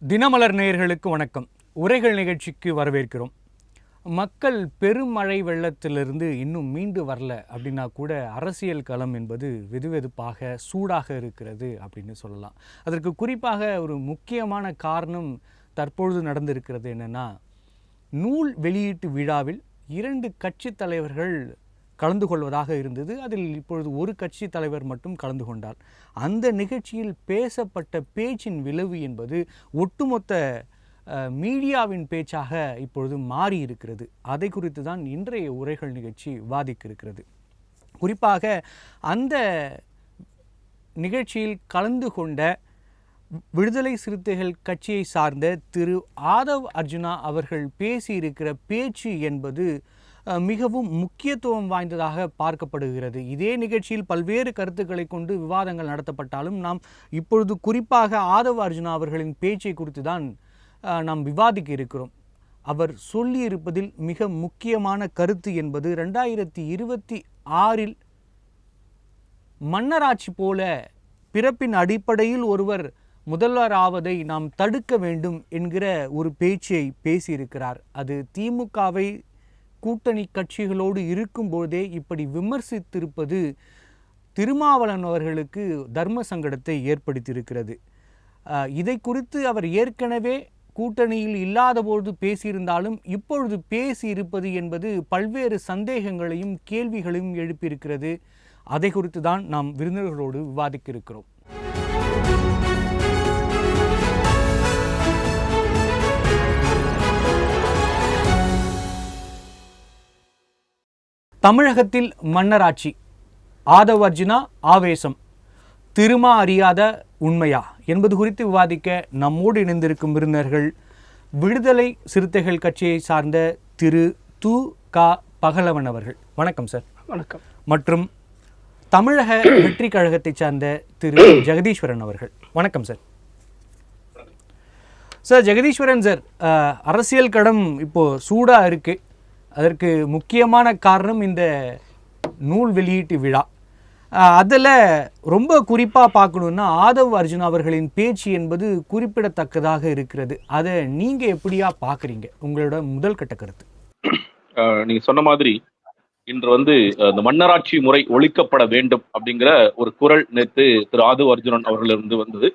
தினமலர் நேயர்களுக்கு வணக்கம். உரைகள் நிகழ்ச்சிக்கு வரவேற்கிறோம். மக்கள் பெருமழை வெள்ளத்திலிருந்து இன்னும் மீண்டு வரல அப்படின்னா கூட அரசியல் களம் என்பது வெதுவெதுப்பாக சூடாக இருக்கிறது அப்படின்னு சொல்லலாம். அதற்கு குறிப்பாக ஒரு முக்கியமான காரணம் தற்பொழுது நடந்திருக்கிறது என்னென்னா, நூல் வெளியீட்டு விழாவில் 2 கட்சி தலைவர்கள் கலந்து கொள்வதாக இருந்தது. அதில் இப்பொழுது ஒரு கட்சி தலைவர் மட்டும் கலந்து கொண்டார். அந்த நிகழ்ச்சியில் பேசப்பட்ட பேச்சின் விளைவு என்பது ஒட்டுமொத்த மீடியாவின் பேச்சாக இப்பொழுது மாறி இருக்கிறது. அதை குறித்து தான் இன்றைய உரைகள் நிகழ்ச்சி விவாதிக்க இருக்கிறது. குறிப்பாக அந்த நிகழ்ச்சியில் கலந்து கொண்ட விடுதலை சிறுத்தைகள் கட்சியை சார்ந்த திரு ஆதவ் அர்ஜுனா அவர்கள் பேசியிருக்கிற பேச்சு என்பது மிகவும் முக்கியத்துவம் வாய்ந்ததாக பார்க்கப்படுகிறது. இதே நிகழ்ச்சியில் பல்வேறு கருத்துக்களை கொண்டு விவாதங்கள் நடத்தப்பட்டாலும் நாம் இப்பொழுது குறிப்பாக ஆதவ் அர்ஜுனா அவர்களின் பேச்சை குறித்து தான் நாம் விவாதிக்க இருக்கிறோம். அவர் சொல்லியிருப்பதில் மிக முக்கியமான கருத்து என்பது 2026 மன்னராட்சி போல பிறப்பின் அடிப்படையில் ஒருவர் முதல்வர் ஆவதை நாம் தடுக்க வேண்டும் என்கிற ஒரு பேச்சை பேசியிருக்கிறார். அது திமுகவை கூட்டணி கட்சிகளோடு இருக்கும்போதே இப்படி விமர்சித்திருப்பது திருமாவளவன் அவர்களுக்கு தர்ம சங்கடத்தை ஏற்படுத்தியிருக்கிறது. இதை குறித்து அவர் ஏற்கனவே கூட்டணியில் இல்லாதபோது பேசியிருந்தாலும் இப்பொழுது பேசியிருப்பது என்பது பல்வேறு சந்தேகங்களையும் கேள்விகளையும் எழுப்பியிருக்கிறது. அதை குறித்து தான் நாம் விருந்தினர்களோடு விவாதிக்க இருக்கிறோம். தமிழகத்தில் மன்னராட்சி, ஆதவ் அர்ஜுனா ஆவேசம், திருமா அறியாத உண்மையா என்பது குறித்து விவாதிக்க நம்மோடு இணைந்திருக்கும் விருந்தினர்கள் விடுதலை சிறுத்தைகள் கட்சியை சார்ந்த திரு து க பகலவன் அவர்கள். வணக்கம் சார். வணக்கம். மற்றும் தமிழக வெற்றி கழகத்தை சார்ந்த திரு ஜெகதீஸ்வரன் அவர்கள். வணக்கம் சார். சார் ஜெகதீஸ்வரன் சார், அரசியல் களம் இப்போது சூடாக இருக்குது. அதற்கு முக்கியமான காரணம் இந்த நூல் வெளியீட்டு விழா. அதில் ரொம்ப குறிப்பாக பார்க்கணுன்னா ஆதவ் அர்ஜுனா அவர்களின் பேச்சு என்பது குறிப்பிடத்தக்கதாக இருக்கிறது. அதை நீங்கள் எப்படியா பார்க்குறீங்க? உங்களோட முதல் கட்ட கருத்து. நீங்கள் சொன்ன மாதிரி இன்று இந்த மன்னராட்சி முறை ஒழிக்கப்பட வேண்டும் அப்படிங்கிற ஒரு குரல் நேற்று திரு ஆதவ் அர்ஜுனன் அவர்களிருந்து வந்தது.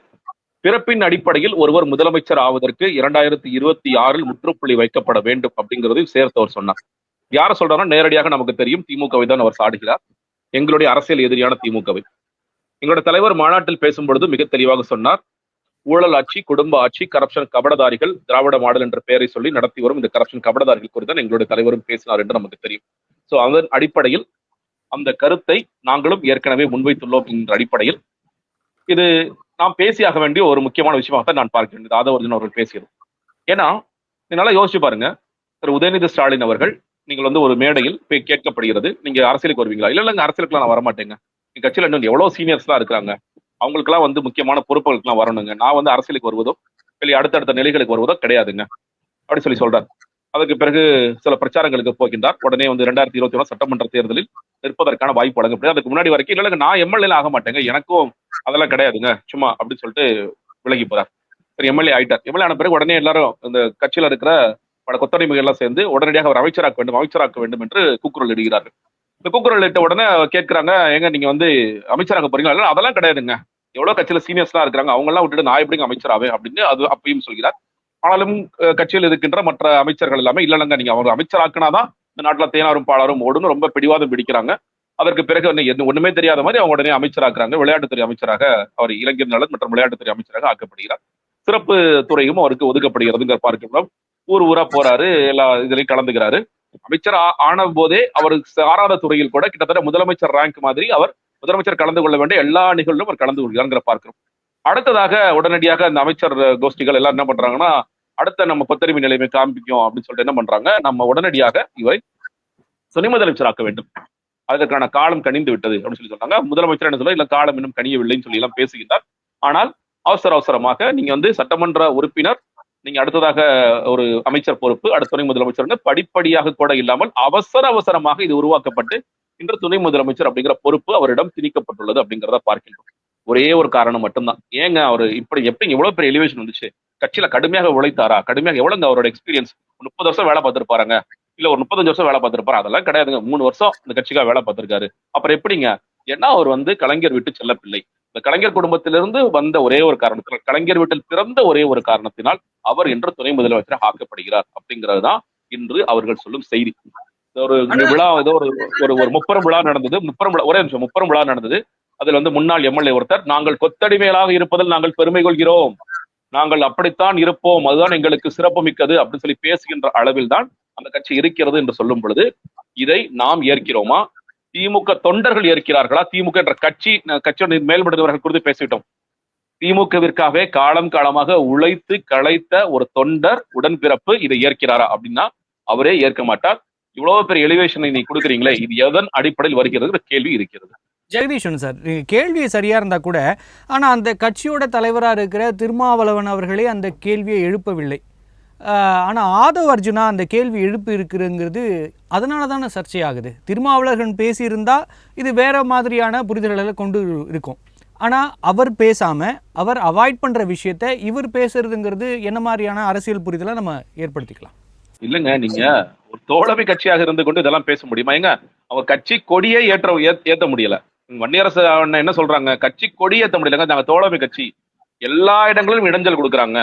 பிறப்பின் அடிப்படையில் ஒருவர் முதலமைச்சர் ஆவதற்கு 2026 முற்றுப்புள்ளி வைக்கப்பட வேண்டும் அப்படிங்கிறதையும் சேர்த்து அவர் சொன்னார். யார சொல்றாருன்னா, நேரடியாக நமக்கு தெரியும் திமுகவை தான் அவர் சாடுகிறார். எங்களுடைய அரசியல் எதிரியான திமுகவை. எங்களுடைய தலைவர் மாநாட்டில் பேசும்பொழுது மிக தெளிவாக சொன்னார், ஊழல் ஆட்சி, குடும்ப ஆட்சி, கரப்ஷன் கபடதாரிகள், திராவிட மாடல் என்ற பெயரை சொல்லி நடத்தி வரும் இந்த கரப்ஷன் கபடதாரிகள் குறித்து தான் எங்களுடைய தலைவரும் பேசினார் என்று நமக்கு தெரியும். சோ அதன் அடிப்படையில் அந்த கருத்தை நாங்களும் ஏற்கனவே முன்வைத்துள்ளோம் என்ற அடிப்படையில் இது நாம் பேசியாக வேண்டிய ஒரு முக்கியமான விஷயமாக நான் பார்க்கிறேன் ஆதவ் அர்ஜுனா அவர்கள் பேசியது. ஏன்னா நல்லா யோசிச்சு பாருங்க, திரு உதயநிதி ஸ்டாலின் அவர்கள் நீங்கள் ஒரு மேடையில் போய் கேட்கப்படுகிறது, நீங்க அரசியலுக்கு வருவீங்களா? இல்லைங்க, அரசியலுக்குலாம் நான் வரமாட்டேங்க. எங்க கட்சியில இன்னும் எவ்வளவு சீனியர்ஸ் தான் இருக்கிறாங்க, அவங்களுக்குலாம் முக்கியமான பொறுப்புகளுக்குலாம் வரணுங்க, நான் அரசியலுக்கு வருவதோ இல்லை அடுத்தடுத்த நிலைகளுக்கு வருவதோ கிடையாதுங்க அப்படி சொல்றாரு. அதுக்கு பிறகு சில பிரச்சாரங்களுக்கு போகின்றார். உடனே 2021 சட்டமன்ற தேர்தலில் நிற்பதற்கான வாய்ப்பு வழங்கப்படுது. அதுக்கு முன்னாடி வரைக்கும் இல்லைங்க, நான் எம்எல்ஏ ஆக மாட்டேங்க, எனக்கும் அதெல்லாம் கிடையாதுங்க, சும்மா அப்படின்னு சொல்லிட்டு விலகி போறார். சரி, எம்எல்ஏ ஆயிட்டார். எம்எல்ஏ ஆன பிறகு உடனே எல்லாரும் இந்த கட்சியில இருக்கிற பல கொத்தடிமைகள் எல்லாம் சேர்ந்து உடனடியாக அவர் அமைச்சராக்க வேண்டும் என்று கூக்குரல் இடுகிறார்கள். இந்த கூக்குரல் இட்ட உடனே கேட்கிறாங்க, ஏங்க நீங்க அமைச்சராக போறீங்களா? இல்லை, அதெல்லாம் கிடையாதுங்க, எவ்வளவு கட்சியில சீனியர்ஸ் எல்லாம் இருக்கிறாங்க, அவங்க எல்லாம் விட்டுட்டு நான் எப்படிங்க அமைச்சராவே அப்படின்னு அது அப்பயும் சொல்கிறார். ஆனாலும் கட்சியில் இருக்கின்ற மற்ற அமைச்சர்கள் எல்லாமே இல்லைங்க, நீங்க அவங்க அமைச்சராக்குனாதான் இந்த நாட்டுல தேனாரும் பாலாரும் ஓடுன்னு ரொம்ப பிடிவாதம் பிடிக்கிறாங்க. அதற்கு பிறகு ஒண்ணுமே தெரியாத மாதிரி அவங்க உடனே அமைச்சராக்குறாங்க. விளையாட்டுத்துறை அமைச்சராக அவர் இளைஞர் நலன் மற்றும் விளையாட்டுத்துறை அமைச்சராக ஆக்கப்படுகிறார். சிறப்பு துறையும் அவருக்கு ஒதுக்கப்படுகிறதுங்கிற பார்க்கிறோம். ஊர் ஊரா போறாரு, எல்லா இதுலையும் கலந்துக்கிறாரு. அமைச்சர் ஆன போதே அவர் சாராத துறையில் கூட கிட்டத்தட்ட முதலமைச்சர் ரேங்க் மாதிரி அவர் முதலமைச்சர் கலந்து கொள்ள வேண்டிய எல்லா நிகழ்வும் அவர் கலந்து கொள்கிறார் பார்க்கிறோம். அடுத்ததாக உடனடியாக அந்த அமைச்சர் கோஷ்டிகள் எல்லாம் என்ன பண்றாங்கன்னா, அடுத்த நம்ம கொத்தடிமை நிலைமை காண்பிக்கும் அப்படின்னு சொல்லிட்டு என்ன பண்றாங்க, நம்ம உடனடியாக இவரை துணை முதலமைச்சராக்க வேண்டும், அதற்கான காலம் கனிந்து விட்டது அப்படின்னு சொல்லி சொன்னாங்க. முதலமைச்சர் என்ன சொல்ல, இல்ல காலம் இன்னும் கனியவில்லைன்னு சொல்லி எல்லாம் பேசுகின்றார். ஆனால் அவசரமாக நீங்க சட்டமன்ற உறுப்பினர், நீங்க அடுத்ததாக ஒரு அமைச்சர் பொறுப்பு, அடுத்த துணை முதலமைச்சர் படிப்படியாக கூட இல்லாமல் அவசரமாக இது உருவாக்கப்பட்டு இன்று துணை முதலமைச்சர் அப்படிங்கிற பொறுப்பு அவரிடம் திணிக்கப்பட்டுள்ளது அப்படிங்கிறத பார்க்கின்றோம். ஒரே ஒரு காரணம் மட்டும்தான். ஏங்க அவரு இப்படி எப்படி இவ்வளவு பெரிய எலிவேஷன் வந்துச்சு? கட்சியில கடுமையாக உழைத்தாரா? கடுமையாக எவ்வளவுங்க அவரோட எக்ஸ்பீரியன்ஸ்? 30 வருஷம் வேலை பார்த்திருப்பாருங்க. இல்ல ஒரு 35 வருஷம் வேலை பார்த்திருப்பாரு. அதெல்லாம் கிடையாதுங்க. 3 வருஷம் இந்த கட்சிக்காக வேலை பார்த்திருக்காரு. அப்புறம் எப்படிங்க? ஏன்னா அவர் வந்து கலைஞர் வீட்டு செல்ல பிள்ளை. இந்த கலைஞர் குடும்பத்திலிருந்து வந்த ஒரே ஒரு காரணத்தினால், கலைஞர் வீட்டில் பிறந்த ஒரே ஒரு காரணத்தினால் அவர் இன்று துணை முதலமைச்சராக ஆக்கப்படுகிறார் அப்படிங்கிறது தான் இன்று அவர்கள் சொல்லும் செய்தி. ஒரு விழா ஏதோ ஒரு ஒரு ஒரு முப்பெரும் விழா நடந்தது. ஒரே நிமிஷம், முப்பெரும் விழா நடந்தது. அதுல வந்து முன்னாள் எம்எல்ஏ ஒருத்தர், நாங்கள் கொத்தடிமைகளாக இருப்பதில் நாங்கள் பெருமை கொள்கிறோம், நாங்கள் அப்படித்தான் இருப்போம், அதுதான் எங்களுக்கு சிறப்பு மிக்கது அப்படின்னு சொல்லி பேசுகின்ற அளவில் தான் அந்த கட்சி இருக்கிறது என்று சொல்லும் பொழுது, இதை நாம் ஏற்கிறோமா? திமுக தொண்டர்கள் ஏற்கிறார்களா? திமுக என்ற கட்சியோட மேல்படுத்தவர்கள் குறித்து பேசிவிட்டோம். திமுகவிற்காகவே காலம் காலமாக உழைத்து களைத்த ஒரு தொண்டர் உடன்பிறப்பு இதை ஏற்கிறாரா அப்படின்னா அவரே ஏற்க மாட்டார். இவ்வளவு பெரிய எலிவேஷனை நீ கொடுக்குறீங்களே, இது எதன் அடிப்படையில் வருகிறது கேள்வி இருக்கிறது. ஜெகதீஷன் சார், கேள்வி சரியாக இருந்தால் கூட, ஆனால் அந்த கட்சியோட தலைவராக இருக்கிற திருமாவளவன் அவர்களே அந்த கேள்வியை எழுப்பவில்லை. ஆனால் ஆதவ் அர்ஜுனா அந்த கேள்வி எழுப்பி இருக்குங்கிறது அதனால தானே சர்ச்சையாகுது. திருமாவளவன் பேசியிருந்தால் இது வேறு மாதிரியான புரிதல்களை கொண்டு இருக்கும். ஆனால் அவர் பேசாமல் அவர் அவாய்ட் பண்ணுற விஷயத்த இவர் பேசுறதுங்கிறது என்ன மாதிரியான அரசியல் புரிதலை நம்ம ஏற்படுத்திக்கலாம்? இல்லைங்க, நீங்க ஒரு தோழமை கட்சியாக இருந்து கொண்டு இதெல்லாம் பேச முடியுமா? ஏங்க அவர் கட்சி கொடியை ஏத்த முடியல. வன்னியரசு என்ன சொல்றாங்க? கட்சி கொடி ஏத்த முடியலங்க, நாங்க தோழமை கட்சி. எல்லா இடங்களிலும் இடைஞ்சல் கொடுக்குறாங்க.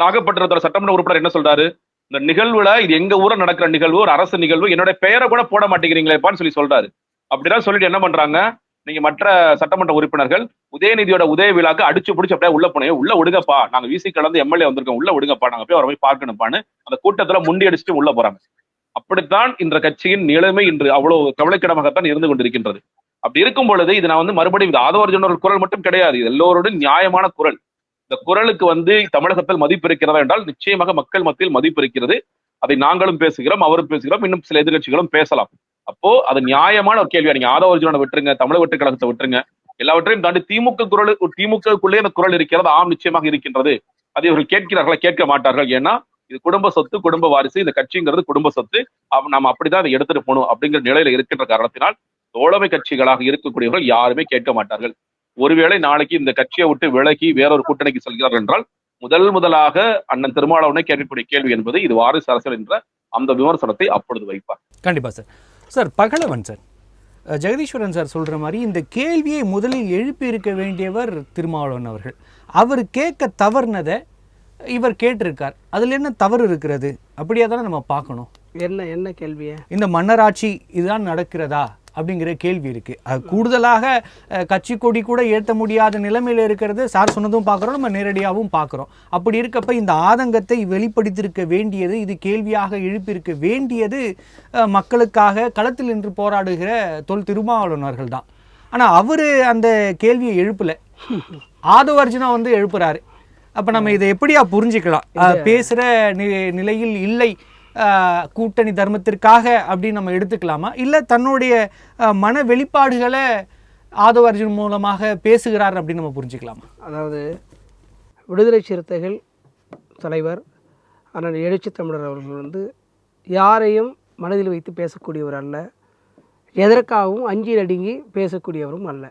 நாகப்பட்டினத்தோட சட்டமன்ற உறுப்பினர் என்ன சொல்றாரு? இந்த நிகழ்வுல இது எங்க ஊர நடக்கிற நிகழ்வு, ஒரு அரசு நிகழ்வு, என்னோட பெயரை கூட போட மாட்டேங்கிறீங்களேப்பான்னு சொல்லி சொல்றாரு. அப்படிதான் சொல்லிட்டு என்ன பண்றாங்க, நீங்க மற்ற சட்டமன்ற உறுப்பினர்கள் உதயநிதியோட உதய விழாக்கு அடிச்சு பிடிச்சு அப்படியே உள்ள போனேன், உள்ள விடுங்கப்பா, நாங்க விசி கலந்து எம்எல்ஏ வந்திருக்கோம், உள்ள விடுங்கப்பா, நாங்க போய் அவரை போய் பார்க்கணும்ப்பான்னு அந்த கூட்டத்துல முண்டி அடிச்சுட்டு உள்ள போறாங்க. அப்படித்தான் இந்த கட்சியின் நிலைமை இன்று அவ்வளவு கவலைக்கிடமாகத்தான் இருந்து கொண்டிருக்கின்றது. அப்படி இருக்கும் பொழுது இது நான் வந்து மறுபடியும் ஆதவ அர்ஜுனா குரல் மட்டும் கிடையாது, இது எல்லோருடைய நியாயமான குரல். இந்த குரலுக்கு வந்து தமிழகத்தில் மதிப்பு இருக்கிறதா என்றால் நிச்சயமாக மக்கள் மத்தியில் மதிப்பு இருக்கிறது. அதை நாங்களும் பேசுகிறோம், அவரும் பேசுகிறோம், இன்னும் சில எதிர்கட்சிகளும் பேசலாம். அப்போ அது நியாயமான ஒரு கேள்வியா, நீங்க ஆதவ அர்ஜுனா விட்டுருங்க, தமிழக வெற்றி கழகத்தை விட்டுருங்க, எல்லாவற்றையும் தாண்டி திமுகக்குள்ளே அந்த குரல் இருக்கிறது. ஆம், நிச்சயமாக இருக்கின்றது. அதை இவர்கள் கேட்கிறார்களா? கேட்க மாட்டார்கள். ஏன்னா இது குடும்ப சொத்து, குடும்ப வாரிசு, இந்த கட்சிங்கிறது குடும்ப சொத்து, நாம அப்படிதான் அதை எடுத்துட்டு போகணும் அப்படிங்கிற நிலையில இருக்கின்ற காரணத்தினால் தோழமை கட்சிகளாக இருக்கக்கூடியவர்கள் யாருமே கேட்க மாட்டார்கள். ஒருவேளை நாளைக்கு இந்த கட்சியை விட்டு விலகி வேறொரு கூட்டணிக்கு செல்கிறார்கள் என்றால் முதலாக அண்ணன் திருமாவளவனை கேட்கக்கூடிய கேள்வி என்பது இது வாரிசு அரசியல் என்ற அந்த விமர்சனத்தை அப்பொழுது வைப்பார். கண்டிப்பா சார். சார் பகலவன் சார், ஜெகதீஸ்வரன் சார் சொல்ற மாதிரி இந்த கேள்வியை முதலில் எழுப்பி இருக்க வேண்டியவர் திருமாவளவன் அவர்கள். அவர் கேட்க தவறுனதை இவர் கேட்டிருக்கார். அதில் என்ன தவறு இருக்கிறது? அப்படியே தானே நம்ம பார்க்கணும். என்ன கேள்வியை? இந்த மன்னராட்சி இதுதான் நடக்கிறதா அப்படிங்கிற கேள்வி இருக்குது. அது கூடுதலாக கட்சி கொடி கூட ஏற்ற முடியாத நிலைமையில் இருக்கிறது சார் சொன்னதும் பார்க்குறோம், நம்ம நேரடியாகவும் பார்க்குறோம். அப்படி இருக்கப்ப இந்த ஆதங்கத்தை வெளிப்படுத்தியிருக்க வேண்டியது, இது கேள்வியாக எழுப்பியிருக்க வேண்டியது மக்களுக்காக களத்தில் நின்று போராடுகிற திருமாவளவர்கள் தான். ஆனால் அவர் அந்த கேள்வியை எழுப்பலை, ஆதவ அர்ஜுனா வந்து எழுப்புறாரு. அப்போ நம்ம இதை எப்படியா புரிஞ்சுக்கலாம்? பேசுகிற நிலையில் இல்லை, கூட்டணி தர்மத்திற்காக அப்படின்னு நம்ம எடுத்துக்கலாமா? இல்லை தன்னுடைய மன வெளிப்பாடுகளை ஆதவ அர்ஜுன் மூலமாக பேசுகிறார் அப்படின்னு நம்ம புரிஞ்சுக்கலாமா? அதாவது விடுதலை சிறுத்தைகள் தலைவர் அண்ணன் எழுச்சி தமிழர் அவர்கள் வந்து யாரையும் மனதில் வைத்து பேசக்கூடியவர் அல்ல, எதற்காகவும் அஞ்சி நடுங்கி பேசக்கூடியவரும் அல்ல.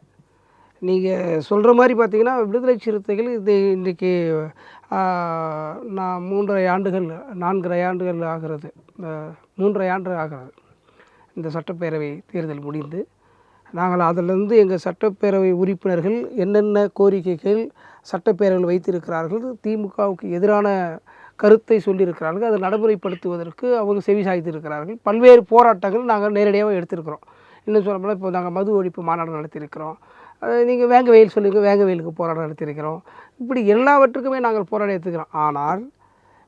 நீங்கள் சொல்கிற மாதிரி பார்த்தீங்கன்னா விடுதலை சிறுத்தைகள் இது இன்றைக்கி நான் 4 ஆண்டுகள் ஆகிறது, 3 ஆண்டு ஆகிறது இந்த சட்டப்பேரவை தேர்தல் முடிந்து. நாங்கள் அதிலிருந்து எங்கள் சட்டப்பேரவை உறுப்பினர்கள் என்னென்ன கோரிக்கைகள் சட்டப்பேரவையில் வைத்திருக்கிறார்கள், திமுகவுக்கு எதிரான கருத்தை சொல்லியிருக்கிறார்கள், அதை நடைமுறைப்படுத்துவதற்கு அவங்க செவி சாய்த்திருக்கிறார்கள். பல்வேறு போராட்டங்கள் நாங்கள் நேரடியாக எடுத்திருக்கிறோம். இன்னும் சொல்லப்போனால் இப்போ நாங்கள் மது ஒழிப்பு மாநாடு நடத்தியிருக்கிறோம், நீங்கள் வேங்க வெயில் சொல்லுங்கள், வேங்க வெயிலுக்கு போராட்டம் நடத்தியிருக்கிறோம். இப்படி எல்லாவற்றுக்குமே நாங்கள் போராடி எடுத்துக்கிறோம். ஆனால்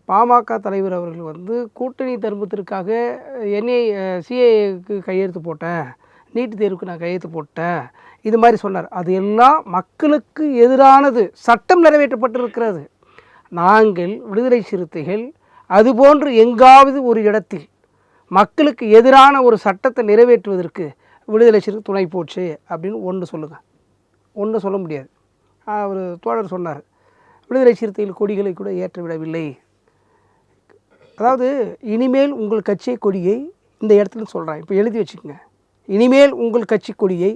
பாமக தலைவர் அவர்கள் வந்து கூட்டணி தர்மத்திற்காக என்னை சிஏக்கு கையெழுத்து போட்டேன், நீட் தேர்வுக்கு நான் கையெழுத்து போட்டேன், இது மாதிரி சொன்னார். அது எல்லாம் மக்களுக்கு எதிரானது, சட்டம் நிறைவேற்றப்பட்டிருக்கிறது. நாங்கள் விடுதலை சிறுத்தைகள் அதுபோன்று எங்காவது ஒரு இடத்தில் மக்களுக்கு எதிரான ஒரு சட்டத்தை நிறைவேற்றுவதற்கு விடுதலை சிறுத்தை துணை போச்சு அப்படின்னு ஒன்று சொல்லுங்கள். ஒன்றும் சொல்ல முடியாது. ஒரு தோழர் சொன்னார், விடுதலை சிறுத்தைகள் கொடிகளை கூட ஏற்றவிடவில்லை. அதாவது இனிமேல் உங்கள் கட்சி கொடியை இந்த இடத்துல சொல்கிறேன், இப்போ எழுதி வச்சுக்கோங்க, இனிமேல் உங்கள் கட்சி கொடியை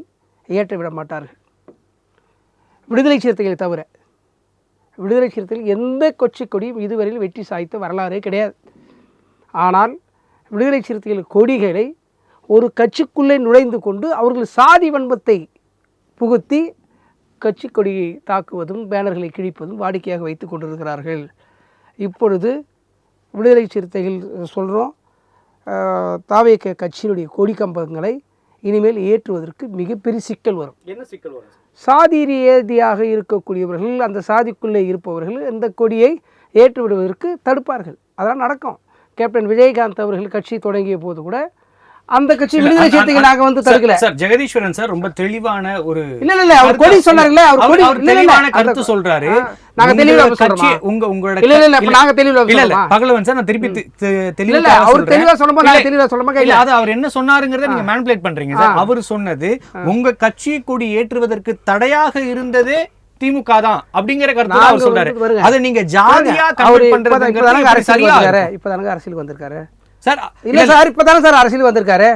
ஏற்ற விட மாட்டார்கள். விடுதலை சிறுத்தைகளை தவிர. விடுதலை சிறுத்தைகள் எந்த கட்சி கொடியும் இதுவரையில் வெற்றி சாய்த்த வரலாறே கிடையாது. ஆனால் விடுதலை சிறுத்தைகள் கொடிகளை ஒரு கட்சிக்குள்ளே நுழைந்து கொண்டு அவர்கள் சாதி வன்மத்தை புகுத்தி கட்சி கொடியை தாக்குவதும் பேனர்களை கிழிப்பதும் வாடிக்கையாக வைத்து கொண்டிருக்கிறார்கள். இப்பொழுது விடுதலை சிறுத்தைகள் சொல்கிறோம், தாவேக கட்சியினுடைய கொடி கம்பங்களை இனிமேல் ஏற்றுவதற்கு மிகப்பெரிய சிக்கல் வரும். என்ன சிக்கல் வரும்? சாதி ரீதியாக இருக்கக்கூடியவர்கள், அந்த சாதிக்குள்ளே இருப்பவர்கள் இந்த கொடியை ஏற்றுவிடுவதற்கு தடுப்பார்கள். அதெல்லாம் நடக்கும். கேப்டன் விஜயகாந்த் அவர்கள் கட்சி தொடங்கிய போது கூட அந்த கட்சி விடுதலை சிறுத்தைகள் நாங்க வந்து தடுக்கல சார். ஜெகதீஸ்வரன் சார் ரொம்ப தெளிவான ஒரு இல்ல அவர் கொடி சொன்னார்ல, அவர் தெளிவான கருத்து சொல்றாரு. நாங்க தெளிவா கட்சி உங்களோட இல்ல நாங்க தெளிவா இல்ல பகலவன் சார், நான் திருப்பி தெளிவா அவர் தெளிவா சொல்லும்போது நான் தெளிவா சொல்லும்போது இல்ல அது அவர் என்ன சொன்னாருங்கறத நீங்க மேனிபுலேட் பண்றீங்க சார். அவர் சொன்னது உங்க கட்சி கொடி ஏற்றுவதற்கு தடையாக இருந்தது திமுக தான் அப்படிங்கிற கருத்து அவர் சொல்றாரு. அத நீங்க ஜாதியா கன்வெர்ட் பண்றதுங்கிறது சரியா? இப்பதானங்க அரசியலுக்கு வந்திருக்காரு சார். இல்ல சார், இப்பதானே சார் அரசியலுக்கு வந்திருக்காரு.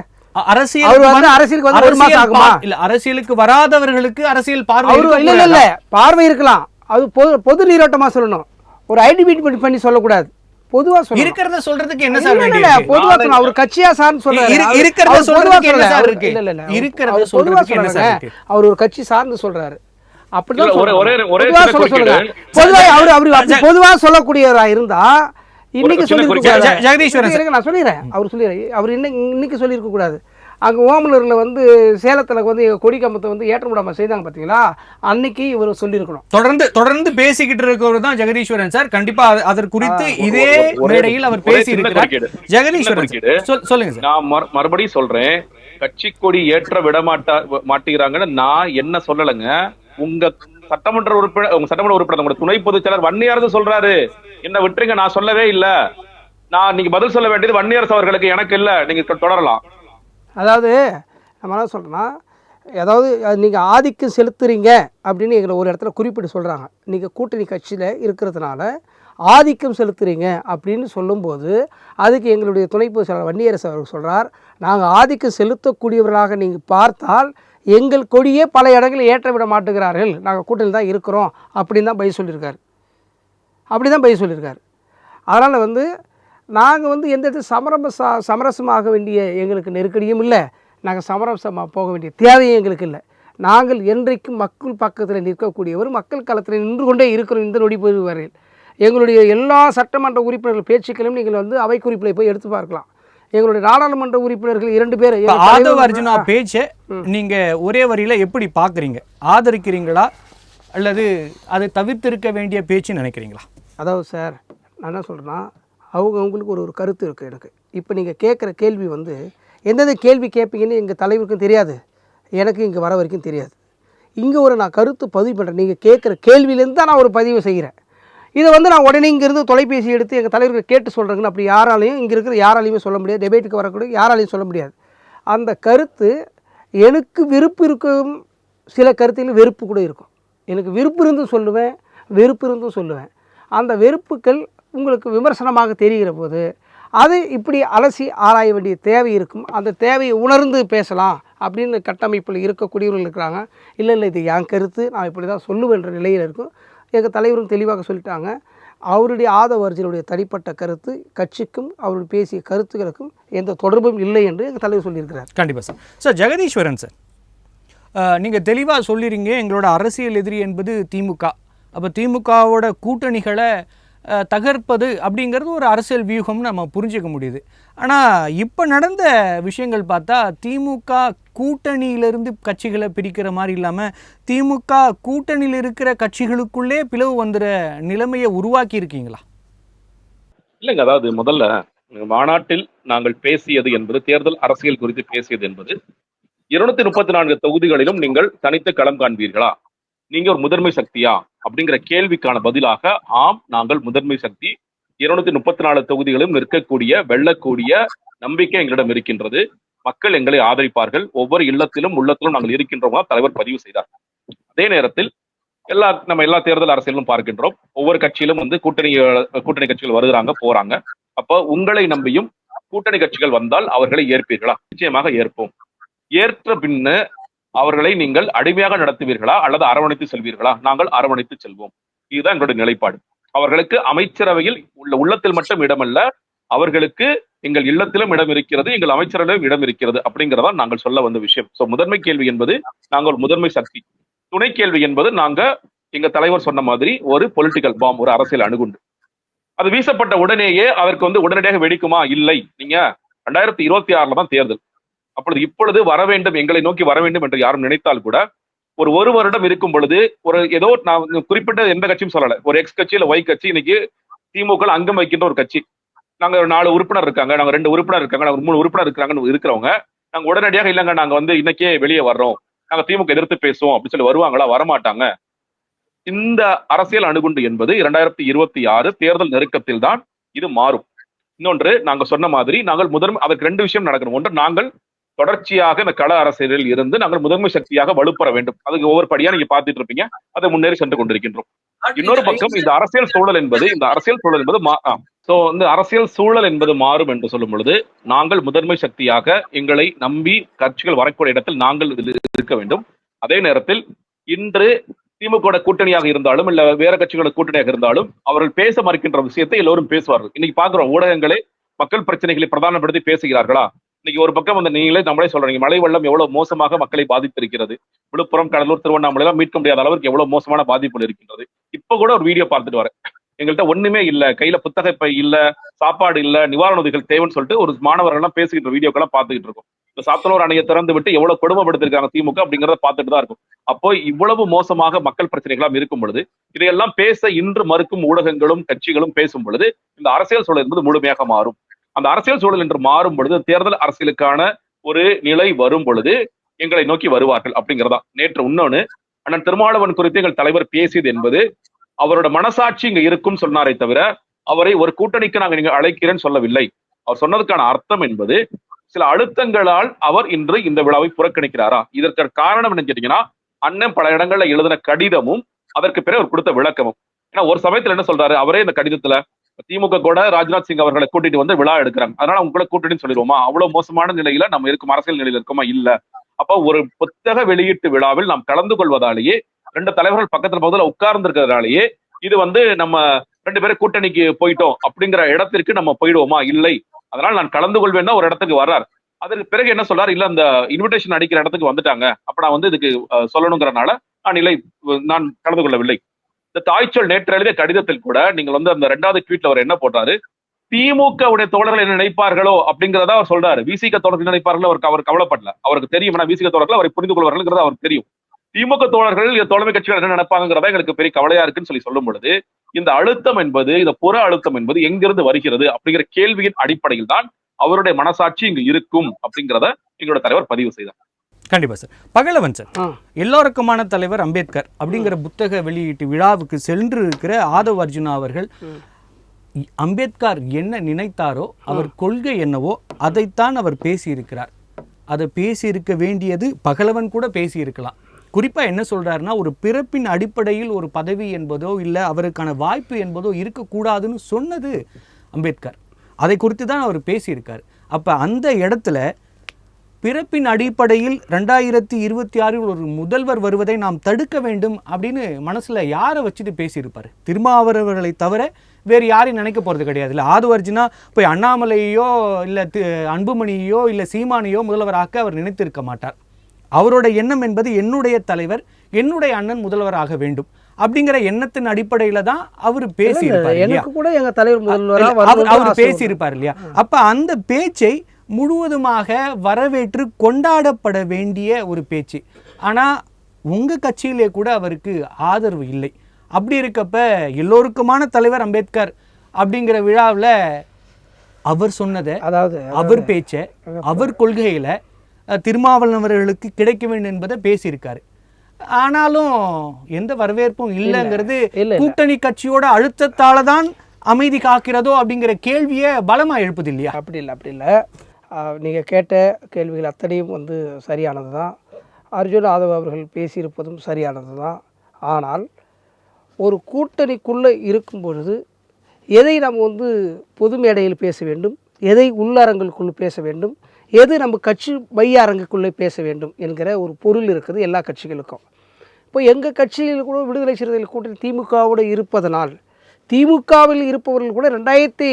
அரசியலுக்கு வந்து ஒரு மாசம் ஆகுமா? இல்ல அரசியலுக்கு வராதவர்களுக்கு அரசியல் பார்வை இல்ல பார்வை இருக்கலாம். அது பொது நீரோட்டமா சொல்லணும். ஒரு ஐடென்டிஃபை பண்ணி சொல்லக்கூடாது. பொதுவா சொல்லணும். இருக்கிறத சொல்றதுக்கு என்ன சார் வேண்டியது? இல்ல பொதுவா சொல்லணும். அவர் கட்சியா சார்னு சொல்றாரு. இருக்கிறத சொல்றதுக்கு என்ன சார் இருக்கு? இருக்கிறத சொல்றதுக்கு என்ன சார் இருக்கு? அவர் ஒரு கட்சி சார்ந்து சொல்றாரு. அப்படிதான் பொதுவா சொல்லக்கூடியவரா இருந்தா இன்னைக்கு சொல்லிருக்க ஜெகதீஸ்வரன் நான் சொல்லிடுறேன். அவர் இன்னைக்கு சொல்லியிருக்க கூடாது. அங்க ஓமலூர்ல வந்து சேலத்துல வந்து கொடி கம்பத்தை வந்து ஏற்ற விடாம செய்தாங்க பாத்தீங்களா, அன்னைக்கு இவர் சொல்லியிருக்கணும். தொடர்ந்து பேசிக்கிட்டு இருக்கவர் தான் ஜெகதீஸ்வரன் சார். கண்டிப்பா அதற்கு குறித்து இதே மேடையில் அவர் பேசி இருக்கிறார். ஜெகதீஸ்வரன் சொல்லுங்க சார். நான் மறுபடியும் சொல்றேன், கட்சி கொடி ஏற்ற விட மாட்டேங்கிறாங்கன்னு நான் என்ன சொல்லலைங்க. உங்க சட்டமன்ற உறுப்பினர் உங்க துணை பொதுச் செயலர் வன்னியரசு சொல்றாரு, என்ன விட்டுருங்க, நான் சொல்லவே இல்ல. நான் நீங்க பதில் சொல்ல வேண்டியது வன்னியரசு அவர்களுக்கு, எனக்கு இல்ல. நீங்க தொடரலாம். அதாவது நம்ம என்ன சொல்றோம்னா, அதாவது நீங்கள் ஆதிக்கம் செலுத்துறீங்க அப்படின்னு எங்களை ஒரு இடத்துல குறிப்பிட்டு சொல்கிறாங்க. நீங்கள் கூட்டணி கட்சியில் இருக்கிறதுனால ஆதிக்கம் செலுத்துறீங்க அப்படின்னு சொல்லும்போது அதுக்கு எங்களுடைய துணை பொதுச் செயலாளர் வன்னியரசு அவர்கள் சொல்கிறார், நாங்கள் ஆதிக்கம் செலுத்தக்கூடியவர்களாக நீங்கள் பார்த்தால் எங்கள் கொடியே பல இடங்களில் ஏற்ற விட மாட்டுகிறார்கள், நாங்கள் கூட்டணியில் தான் இருக்கிறோம் அப்படின்னு தான் பதில் சொல்லியிருக்காரு. அதனால் வந்து நாங்கள் வந்து எந்த இடத்துல சமரசமாக வேண்டிய எங்களுக்கு நெருக்கடியும் இல்லை, நாங்கள் சமரசமாக போக வேண்டிய தேவையும் எங்களுக்கு இல்லை. நாங்கள் என்றைக்கும் மக்கள் பக்கத்தில் நிற்கக்கூடியவர், மக்கள் களத்தில் நின்று கொண்டே இருக்கிறோம். இந்த நொடி பொழுது வரையில் எங்களுடைய எல்லா சட்டமன்ற உறுப்பினர்கள் பேச்சுக்களையும் நீங்கள் வந்து அவை குறிப்பில் போய் எடுத்து பார்க்கலாம். எங்களுடைய நாடாளுமன்ற உறுப்பினர்கள் 2 பேர் ஆதவ அர்ஜுனா பேச்சை நீங்க ஒரே வரியில எப்படி பார்க்குறீங்க? ஆதரிக்கிறீங்களா அல்லது அதை தவிர்த்திருக்க வேண்டிய பேச்சுன்னு நினைக்கிறீங்களா? அதாவது சார், நான் என்ன சொல்கிறேன்னா, அவங்களுக்கு ஒரு கருத்து இருக்குது எனக்கு. இப்போ நீங்கள் கேட்குற கேள்வி வந்து எந்தெந்த கேள்வி கேட்பீங்கன்னு எங்கள் தலைவருக்கும் தெரியாது, எனக்கு இங்கே வர வரைக்கும் தெரியாது. இங்கே நான் கருத்து பதிவு பண்ணுறேன். நீங்கள் கேட்குற கேள்வியிலேருந்து தான் நான் ஒரு பதிவு செய்கிறேன். இதை வந்து நான் உடனே இங்கேருந்து தொலைபேசி எடுத்து எங்கள் தலைவர்கள் கேட்டு சொல்கிறேங்கன்னு அப்படி யாராலையும் இங்கே இருக்கிற யாராலையுமே சொல்ல முடியாது. டெபேட்டுக்கு வரக்கூடிய யாராலையும் சொல்ல முடியாது. அந்த கருத்து எனக்கு விருப்பு இருக்கும், சில கருத்தில் வெறுப்பு கூட இருக்கும். எனக்கு விருப்பு இருந்தும் சொல்லுவேன், வெறுப்பு இருந்தும் சொல்லுவேன். அந்த வெறுப்புகள் உங்களுக்கு விமர்சனமாக தெரிகிற போது அது இப்படி அலசி ஆராய வேண்டிய தேவை இருக்கும். அந்த தேவையை உணர்ந்து பேசலாம் அப்படின்னு கட்டமைப்பில் இருக்கக்கூடியவர்கள் இருக்கிறாங்க. இல்லை இது என் கருத்து, நான் இப்படி தான் சொல்லுவேன்ற நிலையில் இருக்கும். எங்கள் தலைவரும் தெளிவாக சொல்லிட்டாங்க, அவருடைய ஆதவ அர்ஜுனுடைய தனிப்பட்ட கருத்து கட்சிக்கும் அவருடைய பேசிய கருத்துக்களுக்கும் எந்த தொடர்பும் இல்லை என்று எங்கள் தலைவர் சொல்லியிருக்கிறார். கண்டிப்பாக சார். சார் ஜெகதீஸ்வரன் சார், நீங்கள் தெளிவாக சொல்லிடுறீங்க எங்களோட அரசியல் எதிரி என்பது திமுக. அப்போ திமுகவோட கூட்டணிகளை தகர்ப்பது அப்படிங்கிறது ஒரு அரசியல் வியூகம்னு நம்ம புரிஞ்சிக்க முடியுது. ஆனால் இப்போ நடந்த விஷயங்கள் பார்த்தா திமுக கூட்டணியிலிருந்து கட்சிகளை பிரிக்கிற மாதிரி இல்லாமல் திமுக கூட்டணியில் இருக்கிற கட்சிகளுக்குள்ளே பிளவு வந்துற நிலைமையை உருவாக்கி இருக்கீங்களா? இல்லைங்க, அதாவது முதல்ல மாநாட்டில் நாங்கள் பேசியது என்பது, தேர்தல் அரசியல் குறித்து பேசியது என்பது 234 தொகுதிகளிலும் நீங்கள் தனித்து களம் காண்பீர்களா, நீங்க ஒரு முதன்மை சக்தியா அப்படிங்கிற கேள்விக்கான பதிலாக ஆம், நாங்கள் முதன்மை சக்தி, 234 தொகுதிகளும் நிற்கக்கூடிய வெல்லக்கூடிய நம்பிக்கை எங்களிடம் இருக்கின்றது, மக்கள் எங்களை ஆதரிப்பார்கள், ஒவ்வொரு இல்லத்திலும் உள்ளத்திலும் நாங்கள் இருக்கின்றோம் தலைவர் பதிவு செய்தார். அதே நேரத்தில் நம்ம எல்லா தேர்தல் அரசியலும் பார்க்கின்றோம், ஒவ்வொரு கட்சியிலும் வந்து கூட்டணி கட்சிகள் வருகிறாங்க போறாங்க. அப்ப உங்களை நம்பியும் கூட்டணி கட்சிகள் வந்தால் அவர்களை ஏற்பீர்களா? நிச்சயமாக ஏற்போம். ஏற்ற பின்ன அவர்களை நீங்கள் அடிமையாக நடத்துவீர்களா அல்லது அரவணைத்து செல்வீர்களா? நாங்கள் அரவணைத்து செல்வோம். இதுதான் எங்களுடைய நிலைப்பாடு. அவர்களுக்கு அமைச்சரவையில் உள்ளத்தில் மட்டும் இடமல்ல, அவர்களுக்கு எங்கள் இல்லத்திலும் இடம் இருக்கிறது, எங்கள் அமைச்சரவையிலும் இடம் இருக்கிறது அப்படிங்கிறதா நாங்கள் சொல்ல வந்த விஷயம். சோ முதன்மை கேள்வி என்பது நாங்கள் முதன்மை சக்தி. துணை கேள்வி என்பது நாங்க எங்க தலைவர் சொன்ன மாதிரி ஒரு பொலிட்டிக்கல் பாம், ஒரு அரசியல் அணுகுண்டு. அது வீசப்பட்ட உடனேயே அதற்கு உடனடியாக வெடிக்குமா? இல்லை. நீங்க 2026 தான் தேர்தல். இப்பொழுது வர வேண்டும், எங்களை நோக்கி வர வேண்டும் என்று யாரும் நினைத்தால் கூட ஒரு வருடம் இருக்கும் பொழுது ஏதோ நான் குறிப்பிட்ட எந்த கட்சியும் சொல்லல, ஒரு எக்ஸ் கட்சி இல்ல ஒய் கட்சி இன்னைக்கு திமுக அங்கம் வைக்கின்ற ஒரு கட்சி. நாங்க 4 உறுப்பினர் இருக்காங்க, நாங்க 2 உறுப்பினர் இருக்காங்க, நாங்க 3 உறுப்பினர் இருக்காங்கன்னு இருக்கிறவங்க நாங்க உடனடியாக இல்லைங்க நாங்க இன்னைக்கே வெளியே வர்றோம், நாங்க திமுக எதிர்த்து பேசுவோம் அப்படின்னு சொல்லி வருவாங்களா? வரமாட்டாங்க. இந்த அரசியல் அணுகுண்டு என்பது 2026 தேர்தல் நெருக்கத்தில் தான் இது மாறும். இன்னொன்று, நாங்க சொன்ன மாதிரி நாங்கள் அதற்கு 2 விஷயம் நடக்கணும். ஒன்று, நாங்கள் தொடர்ச்சியாக இந்த கள அரசியலில் இருந்து நாங்கள் முதன்மை சக்தியாக வலுப்பெற வேண்டும். அதுக்கு ஒவ்வொரு படியா நீங்க பார்த்துட்டு இருப்பீங்க, அதை முன்னேறி சென்று கொண்டிருக்கின்றோம். இன்னொரு பக்கம் இந்த அரசியல் சூழல் என்பது அரசியல் சூழல் என்பது மாறும் என்று சொல்லும் பொழுது நாங்கள் முதன்மை சக்தியாக எங்களை நம்பி கட்சிகள் வரக்கூடிய இடத்தில் நாங்கள் இருக்க வேண்டும். அதே நேரத்தில் இன்று திமுக கூட்டணியாக இருந்தாலும் இல்ல வேற கட்சிகளோட கூட்டணியாக இருந்தாலும் அவர்கள் பேச மறுக்கின்ற விஷயத்தை எல்லோரும் பேசுவார்கள். இன்னைக்கு பாக்குறோம், ஊடகங்களே மக்கள் பிரச்சனைகளை பிரதானப்படுத்தி பேசுகிறார்களா? இன்னைக்கு ஒரு பக்கம் நம்மளே சொல்றீங்க, மழை வெள்ளம் எவ்வளவு மோசமாக மக்களை பாதித்திருக்கிறது. விழுப்புரம், கடலூர், திருவண்ணாமலை எல்லாம் மீட்க முடியாத அளவுக்கு எவ்வளவு மோசமான பாதிப்புகள் இருக்கின்றது. இப்ப கூட ஒரு வீடியோ பார்த்துட்டு வரேன், எங்கள்கிட்ட ஒண்ணுமே இல்ல, கையில புத்தக பை இல்ல, சாப்பாடு இல்ல, நிவாரண உதவிகள் தேவைன்னு சொல்லிட்டு ஒரு மாணவர்கள் எல்லாம் பேசிக்கிட்டு வீடியோக்கெல்லாம் பார்த்துக்கிட்டு இருக்கோம். இந்த சாத்தனூர் அணையை திறந்து விட்டு எவ்வளவு கொடுமைப்படுத்திருக்காங்க திமுக அப்படிங்கறத பார்த்துட்டு தான் இருக்கும். அப்போ இவ்வளவு மோசமாக மக்கள் பிரச்சனைகளாம் இருக்கும் பொழுது இதையெல்லாம் பேச இன்று மறுக்கும் ஊடகங்களும் கட்சிகளும் பேசும் பொழுது இந்த அரசியல் சூழல் என்பது முழுமையாக மாறும். அந்த அரசியல் சூழல் என்று மாறும் பொழுது தேர்தல் அரசியலுக்கான ஒரு நிலை வரும் பொழுது எங்களை நோக்கி வருவார்கள் அப்படிங்கிறதா. நேற்று இன்னொன்னு, அண்ணன் திருமாவளவன் குறித்து எங்கள் தலைவர் பேசியது என்பது அவரோட மனசாட்சி இங்க இருக்கும் சொன்னாரே தவிர அவரை ஒரு கூட்டணிக்கு நாங்க நீங்க அழைக்கிறேன்னு சொல்லவில்லை. அவர் சொன்னதுக்கான அர்த்தம் என்பது சில அழுத்தங்களால் அவர் இன்று இந்த விழாவை புறக்கணிக்கிறாரா? இதற்கு காரணம் என்ன கேட்டீங்கன்னா, அண்ணன் பல இடங்கள்ல எழுதின கடிதமும் அதற்கு பிறகு அவர் கொடுத்த விளக்கமும். ஏன்னா ஒரு சமயத்துல என்ன சொல்றாரு, அவரே இந்த கடிதத்துல திமுக கூட ராஜ்நாத் சிங் அவர்களை கூட்டிட்டு வந்து விழா எடுக்கிறாங்க, அதனால அவங்க கூட கூட்டணின்னு சொல்லிடுவோமா? அவ்வளவு மோசமான நிலையில நம்ம இருக்கும், அரசியல் நிலையில இருக்கோமா? இல்ல. அப்ப ஒரு புத்தக வெளியீட்டு விழாவில் நாம் கலந்து கொள்வதாலேயே 2 தலைவர்கள் பக்கத்துல உட்கார்ந்து இருக்கிறதாலேயே இது நம்ம 2 பேரும் கூட்டணிக்கு போயிட்டோம் அப்படிங்கிற இடத்திற்கு நம்ம போயிடுவோமா? இல்லை. அதனால நான் கலந்து கொள்வேன்னா ஒரு இடத்துக்கு வர்றார். அதற்கு பிறகு என்ன சொல்றாரு, இல்ல அந்த இன்விடேஷன் அடிக்கிற இடத்துக்கு வந்துட்டாங்க, அப்ப நான் இதுக்கு சொல்லணுங்கிறனால நான் கலந்து கொள்ளவில்லை. இந்த தாய்ச்சொல் நேற்று எழுதிய கடிதத்தில் கூட நீங்கள் அந்த 2வது ட்வீட்ல அவர் என்ன போட்டாரு, திமுக உடைய தோழர்கள் என்ன நினைப்பார்களோ அப்படிங்கிறத அவர் சொல்றாரு. விசிக தோழர்கள் என்ன நினைப்பார்களோ அவர் கவலைப்படல. அவருக்கு தெரியும், விசிக தோழர்கள் அவரை புரிந்து கொள்வார்கள் அவருக்கு தெரியும். திமுக தோழர்கள் தோழமை கட்சிகள் என்ன நினைப்பாங்கிறதா எங்களுக்கு பெரிய கவலையா இருக்குன்னு சொல்லும் பொழுது இந்த அழுத்தம் என்பது, இந்த புற அழுத்தம் என்பது எங்கிருந்து வருகிறது அப்படிங்கிற கேள்வியின் அடிப்படையில் தான் அவருடைய மனசாட்சி இங்கு இருக்கும் அப்படிங்கிறத எங்களோட தலைவர் பதிவு செய்தார். கண்டிப்பா சார். பகலவன் சார், எல்லோருக்குமான தலைவர் அம்பேத்கர் அப்படிங்கிற புத்தக வெளியீட்டு விழாவுக்கு சென்று இருக்கிற ஆதவ் அர்ஜுனா அவர்கள் அம்பேத்கர் என்ன நினைத்தாரோ, அவர் கொள்கை என்னவோ அதைத்தான் அவர் பேசியிருக்கிறார். அதை பேசியிருக்க வேண்டியது பகலவன் கூட பேசியிருக்கலாம். குறிப்பாக என்ன சொல்கிறாருன்னா, ஒரு பிறப்பின் அடிப்படையில் ஒரு பதவி என்பதோ இல்லை அவருக்கான வாய்ப்பு என்பதோ இருக்கக்கூடாதுன்னு சொன்னது அம்பேத்கர். அதை குறித்து தான் அவர் பேசியிருக்கார். அப்போ அந்த இடத்துல பிறப்பின் அடிப்படையில் 2026 ஒரு முதல்வர் வருவதை நாம் தடுக்க வேண்டும் அப்படின்னு மனசில் யாரை வச்சுட்டு பேசியிருப்பார்? திருமாவளவர்களை தவிர வேறு யாரையும் நினைக்க போகிறது கிடையாது. இல்லை ஆதவ் அர்ஜுனா போய் அண்ணாமலையோ இல்லை அன்புமணியோ இல்லை சீமானையோ முதல்வராக அவர் நினைத்திருக்க மாட்டார். அவரோட எண்ணம் என்பது என்னுடைய தலைவர், என்னுடைய அண்ணன் முதல்வராக வேண்டும் அப்படிங்கிற எண்ணத்தின் அடிப்படையில தான் அவர் பேசியிருப்பார். அவர் பேசியிருப்பார் இல்லையா? அப்ப அந்த பேச்சை முழுவதுமாக வரவேற்று கொண்டாடப்பட வேண்டிய ஒரு பேச்சு. ஆனால் உங்கள் கட்சியிலே கூட அவருக்கு ஆதரவு இல்லை. அப்படி இருக்கப்ப எல்லோருக்குமான தலைவர் அம்பேத்கர் அப்படிங்கிற விழாவில் அவர் சொன்னதை, அவர் பேச்சை, அவர் கொள்கையில் திருமாவளவர்களுக்கு கிடைக்க வேண்டும் என்பதை பேசியிருக்காரு. ஆனாலும் எந்த வரவேற்பும் இல்லைங்கிறது கூட்டணி கட்சியோட அழுத்தத்தால தான் அமைதி காக்கிறதோ அப்படிங்கிற கேள்வியை பலமாக எழுப்புது இல்லையா? அப்படி இல்லை. நீங்கள் கேட்ட கேள்விகள் அத்தனையும் சரியானது தான். அர்ஜுன் ஆதவ் அவர்கள் பேசியிருப்பதும் சரியானது தான். ஆனால் ஒரு கூட்டணிக்குள்ளே இருக்கும் பொழுது எதை நாம் பொது மேடையில் பேச வேண்டும், எதை உள்ளரங்களுக்குள் பேச வேண்டும், எது நம்ம கட்சி மைய அரங்குக்குள்ளே பேச வேண்டும் என்கிற ஒரு பொருள் இருக்குது எல்லா கட்சிகளுக்கும். இப்போ எங்கள் கட்சியில் கூட விடுதலை சிறுத்தைகள் கூட்டணி திமுகவோடு இருப்பதனால் திமுகவில் இருப்பவர்கள் கூட 2026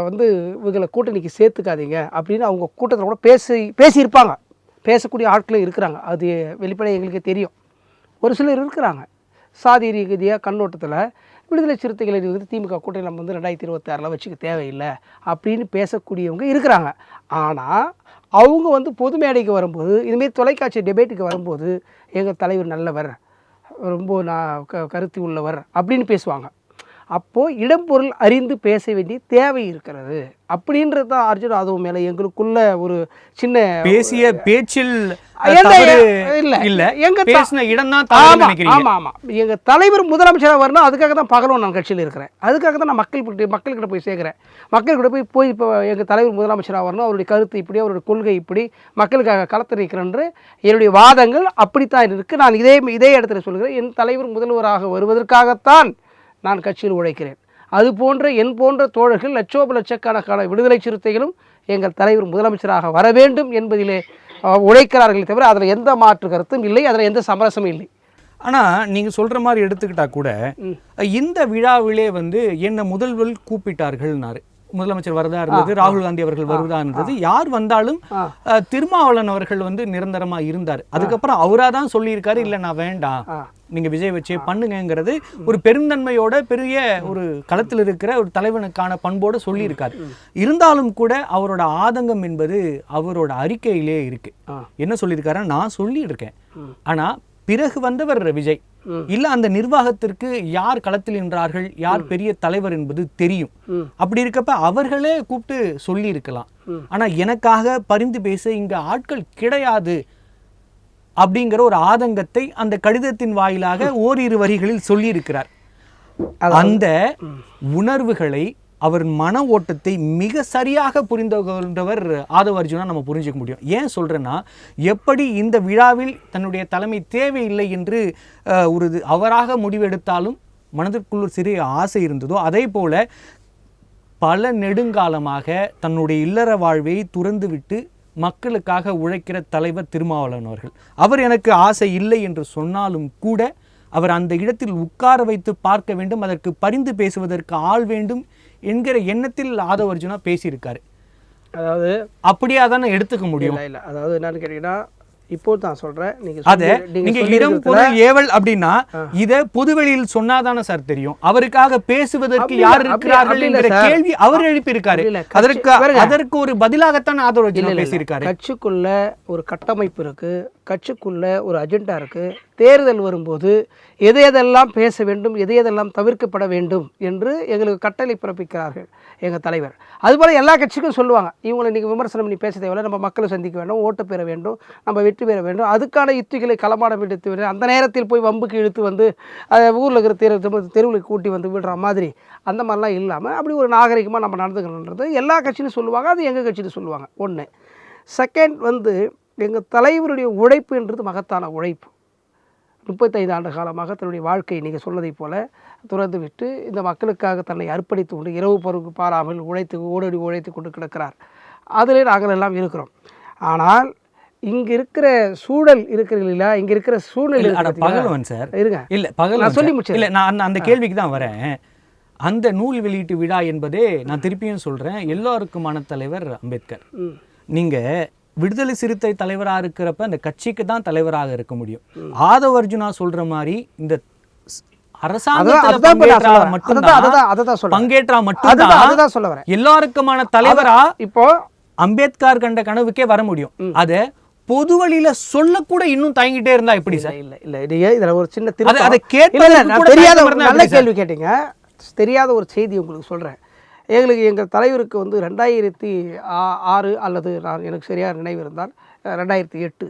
வந்து இவங்களை கூட்டணிக்கு சேர்த்துக்காதீங்க அப்படின்னு அவங்க கூட்டத்தில் கூட பேசியிருப்பாங்க. பேசக்கூடிய ஆட்களும் இருக்கிறாங்க. அது வெளிப்படையாக எங்களுக்கு தெரியும். ஒரு சிலர் இருக்கிறாங்க சாதி ரீதியாக கண்ணோட்டத்தில் விடுதலை சிறுத்தைகளை திமுக கூட்டணி நம்ம வந்து 2026 வச்சுக்க தேவையில்லை அப்படின்னு பேசக்கூடியவங்க இருக்கிறாங்க. ஆனால் அவங்க வந்து பொது மேடைக்கு வரும்போது, இதுமாரி தொலைக்காட்சி டிபேட்டுக்கு வரும்போது எங்கள் தலைவர் நல்லவர், ரொம்ப கருத்து உள்ளவர் அப்படின்னு பேசுவாங்க. அப்போது இடம்பொருள் அறிந்து பேச வேண்டிய தேவை இருக்கிறது. அப்படின்றது தான் அர்ஜுன் ஆதவ் மேலே எங்களுக்குள்ள ஒரு சின்ன பேசிய பேச்சில் எங்கள் தலைவர் முதலமைச்சராக வரணும். அதுக்காக தான் பகலும் நான் கட்சியில் இருக்கிறேன். அதுக்காக தான் நான் மக்கள்கிட்ட போய் சேர்க்குறேன். மக்கள்கிட்ட போய் இப்போ எங்கள் தலைவர் முதலமைச்சராக வரணும், அவருடைய கருத்து இப்படி, அவருடைய கொள்கை இப்படி, மக்களுக்காக களத்தில் நிற்கிறேன்று என்னுடைய வாதங்கள் அப்படித்தான் இருக்குது. நான் இதே இடத்துல சொல்கிறேன், என் தலைவர் முதல்வராக வருவதற்காகத்தான் நான் கட்சியில் உழைக்கிறேன். அது போன்ற என் போன்ற தோழர்கள் லட்சக்கணக்கான விடுதலை சிறுத்தைகளும் எங்கள் தலைவர் முதலமைச்சராக வர வேண்டும் என்பதிலே உழைக்கிறார்கள் தவிர அதில் எந்த மாற்று கருத்தும் இல்லை, அதில் எந்த சமரசமும் இல்லை. ஆனால் நீங்கள் சொல்கிற மாதிரி எடுத்துக்கிட்டா கூட இந்த விழாவிலே வந்து என்ன முதல்வர் கூப்பிட்டார்கள்னாரு. முதலமைச்சர் வரதா இருந்தது, ராகுல் காந்தி அவர்கள் வருவதா இருந்தது. யார் வந்தாலும் திருமாவளவன் அவர்கள் வந்து நிரந்தரமா இருந்தார். அதுக்கப்புறம் அவரா தான் சொல்லியிருக்காரு, இல்லை நான் வேண்டாம், நீங்க விஜய் வச்சே பண்ணுங்கிறது ஒரு பெருந்தன்மையோட பெரிய ஒரு களத்தில் இருக்கிற ஒரு தலைவனுக்கான பண்போட சொல்லியிருக்காரு. இருந்தாலும் கூட அவரோட ஆதங்கம் என்பது அவரோட அறிக்கையிலே இருக்கு. என்ன சொல்லியிருக்காரு, நான் சொல்லியிருக்கேன், ஆனா பிறகு வந்தவர் விஜய் இல்ல, அந்த நிர்வாகத்திற்கு யார் களத்தில் நின்றார்கள், யார் பெரிய தலைவர் என்பது தெரியும். அப்படி இருக்கப்ப அவர்களே கூப்பிட்டு சொல்லி இருக்கலாம். ஆனா எனக்காக பரிந்து பேச இங்க ஆட்கள் கிடையாது அப்படிங்கிற ஒரு ஆதங்கத்தை அந்த கடிதத்தின் வாயிலாக ஓரிரு வரிகளில் சொல்லி இருக்கிறார். அந்த உணர்வுகளை, அவர் மன ஓட்டத்தை மிக சரியாக புரிந்து கொண்டவர் ஆதவ் அர்ஜுனா நம்ம புரிஞ்சுக்க முடியும். ஏன் சொல்றேன்னா, எப்படி இந்த விழாவில் தன்னுடைய தலைமை தேவையில்லை என்று ஒரு அவராக முடிவெடுத்தாலும் மனதிற்குள்ள சிறிய ஆசை இருந்ததோ, அதே போல பல நெடுங்காலமாக தன்னுடைய இல்லற வாழ்வை துறந்துவிட்டு மக்களுக்காக உழைக்கிற தலைவர் திருமாவளவன் அவர்கள். அவர் எனக்கு ஆசை இல்லை என்று சொன்னாலும் கூட அவர் அந்த இடத்தில் உட்கார வைத்து பார்க்க வேண்டும், அதற்கு பரிந்து பேசுவதற்கு ஆள் வேண்டும் என்கிற எண்ணத்தில் ஆதவ் அர்ஜுனா பேசியிருக்காரு. அதாவது அப்படியா தானே எடுத்துக்க முடியும்? இல்லை, அதாவது என்னன்னு கேட்டீங்கன்னா, இப்போ தான் சொல்றேன், நீங்க இடம் பொருள் ஏவல் அப்படின்னா இத பொதுவெளியில் சொன்னாதானே சார் தெரியும். அவருக்காக பேசுவதற்கு யார் இருக்கிறார்கள் என்கிற கேள்வி அவர் எழுப்பியிருக்காரு. அதற்கு ஒரு பதிலாகத்தான் ஆதவ் அர்ஜுனா பேசியிருக்காரு. கட்சிக்குள்ள ஒரு கட்டமைப்பு இருக்கு, கட்சிக்குள்ள ஒரு அஜெண்டா இருக்கு. தேர்தல் வரும்போது எதையெல்லாம் பேச வேண்டும், எதையெல்லாம் தவிர்க்கப்பட வேண்டும் என்று எங்களுக்கு கட்டளை பிறப்பிக்கிறார்கள் எங்கள் தலைவர். அதுபோல் எல்லா கட்சிக்கும் சொல்லுவாங்க, இவங்களை நீங்கள் விமர்சனம் பண்ணி பேச தேவையில்லை, நம்ம மக்களை சந்திக்க வேண்டும், ஓட்டு பெற வேண்டும், நம்ம வெற்றி பெற வேண்டும், அதுக்கான யுத்திகளை களமாடம் எடுத்து வேண்டும். அந்த நேரத்தில் போய் வம்புக்கு இழுத்து வந்து ஊரில் இருக்கிற தெருவுக்கு கூட்டி வந்து விடுற மாதிரி அந்த மாதிரிலாம் இல்லாமல் அப்படி ஒரு நாகரிகமாக நம்ம நடந்துக்கணுன்றது எல்லா கட்சியிலும் சொல்லுவாங்க. அது எங்கள் கட்சியில் சொல்லுவாங்க. ஒன்று. செகண்ட் வந்து எங்கள் தலைவருடைய உழைப்புன்றது மகத்தான உழைப்பு. 35 ஆண்டு காலமாக தன்னுடைய வாழ்க்கையை நீங்கள் சொன்னதை போல துறந்து விட்டு இந்த மக்களுக்காக தன்னை அர்ப்பணித்து கொண்டு இரவு பருகு பாராமல் உழைத்து கொண்டு கிடக்கிறார். அதிலே நாங்கள் எல்லாம் இருக்கிறோம். ஆனால் இங்கே இருக்கிற சூழல் இருக்கிறீங்களா, இங்கே இருக்கிற சூழ்நிலை பகலவன் சார் இருங்க, இல்லை பகல் நான் சொல்லி முடிச்சேன். இல்லை, நான் அந்த கேள்விக்கு தான் வரேன். அந்த நூல் வெளியீட்டு விழா என்பதே நான் திருப்பியும் சொல்கிறேன், எல்லோருக்குமான தலைவர் அம்பேத்கர். நீங்கள் விடுதலை சிறுத்தை தலைவராக இருக்கிறப்ப அந்த கட்சிக்கு தான் தலைவராக இருக்க முடியும். ஆதவ் அர்ஜுனா சொல்ற மாதிரி இந்த பங்கேற்றா மட்டும்தான் எல்லாருக்குமான தலைவரா இப்போ அம்பேத்கர் கண்ட கனவுக்கே வர முடியும். அத பொது வழியில சொல்லக்கூட இன்னும் தயங்கிட்டே இருந்தா எப்படி சார்? இல்ல இதுல ஒரு சின்ன தெரியாத நல்ல கேள்வி கேட்டீங்க. தெரியாத ஒரு செய்தி உங்களுக்கு சொல்றேன். எங்கள் தலைவருக்கு வந்து 2006 அல்லது நான் எனக்கு சரியாக நினைவு இருந்தால் 2008,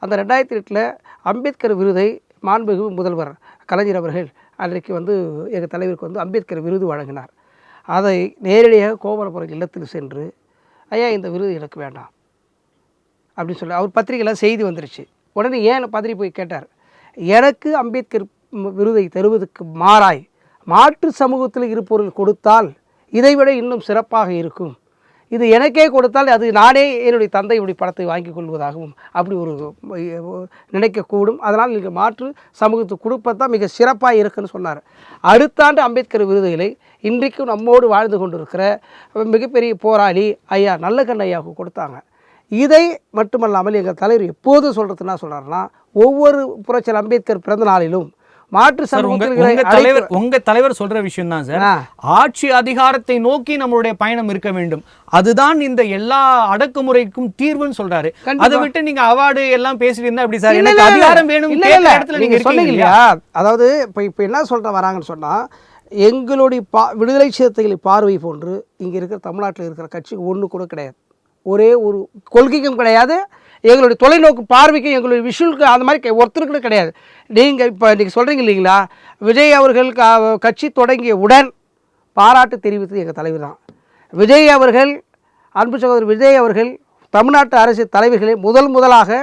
அந்த 2008 அம்பேத்கர் விருதை மாண்புமிகு முதல்வர் கலைஞர் அவர்கள் அன்றைக்கு வந்து எங்கள் தலைவருக்கு வந்து அம்பேத்கர் விருது வழங்கினார். அதை நேரடியாக கோபாலபுரம் இல்லத்தில் சென்று, ஐயா இந்த விருது எனக்கு வேண்டாம் அப்படின்னு சொல்லி அவர் பத்திரிகையில் செய்தி வந்துருச்சு. உடனே ஏன் பத்திரிகை போய் கேட்டார், எனக்கு அம்பேத்கர் விருதை தருவதற்கு மாறாய் மாற்று சமூகத்தில் இருப்பவர்கள் கொடுத்தால் இதைவிட இன்னும் சிறப்பாக இருக்கும். இது எனக்கே கொடுத்தால் அது நானே என்னுடைய தந்தையுடைய படத்தை வாங்கி கொள்வதாகவும் அப்படி ஒரு நினைக்கக்கூடும். அதனால் நீங்கள் மாற்று சமூகத்துக்கு கொடுப்பதான் மிக சிறப்பாக இருக்குன்னு சொன்னார். அடுத்த ஆண்டு அம்பேத்கர் விருதுகளை இன்றைக்கும் நம்மோடு வாழ்ந்து கொண்டிருக்கிற மிகப்பெரிய போராளி ஐயா நல்லகண்ண ஐயாவுக்கு கொடுத்தாங்க. இதை மட்டுமல்லாமல் எங்கள் தலைவர் எப்போதும் சொல்கிறது என்ன சொல்கிறாருன்னா, ஒவ்வொரு புரட்சியாளர் அம்பேத்கர் பிறந்த நாளிலும் மாற்று உங்க தலைவர் சொல்ற விஷயம் தான் சார், ஆட்சி அதிகாரத்தை நோக்கி நம்மளுடைய பயணம் இருக்க வேண்டும், அதுதான் இந்த எல்லா அடக்குமுறைக்கும் தீர்வுன்னு சொல்றாரு. அதை விட்டு நீங்க அவார்டு எல்லாம் பேசிட்டு இருந்தா எப்படி சார்? எனக்கு அதிகாரம் வேணும் இடத்துல நீங்க சொன்னீங்க இல்லையா? அதாவது இப்போ என்ன சொல்ற வராங்கன்னு சொன்னா, எங்களுடைய விடுதலை சிறுத்தைகளை பார்வை போன்று இங்க இருக்கிற தமிழ்நாட்டில் இருக்கிற கட்சி ஒன்று கூட கிடையாது. ஒரே ஒரு கொள்கைக்கும் கிடையாது, எங்களுடைய தொலைநோக்கு பார்வைக்கும் எங்களுடைய விஷுவலுக்கு அந்த மாதிரி ஒருத்தருக்கு கிடையாது. நீங்கள் இப்போ இன்றைக்கி சொல்கிறீங்க இல்லைங்களா, விஜய் அவர்கள் கட்சி தொடங்கிய உடன் பாராட்டு தெரிவித்தது எங்கள் தலைவர் தான். விஜய் அவர்கள், அன்பு சகோதரர் விஜய் அவர்கள் தமிழ்நாட்டு அரசியல் தலைவர்களை முதலாக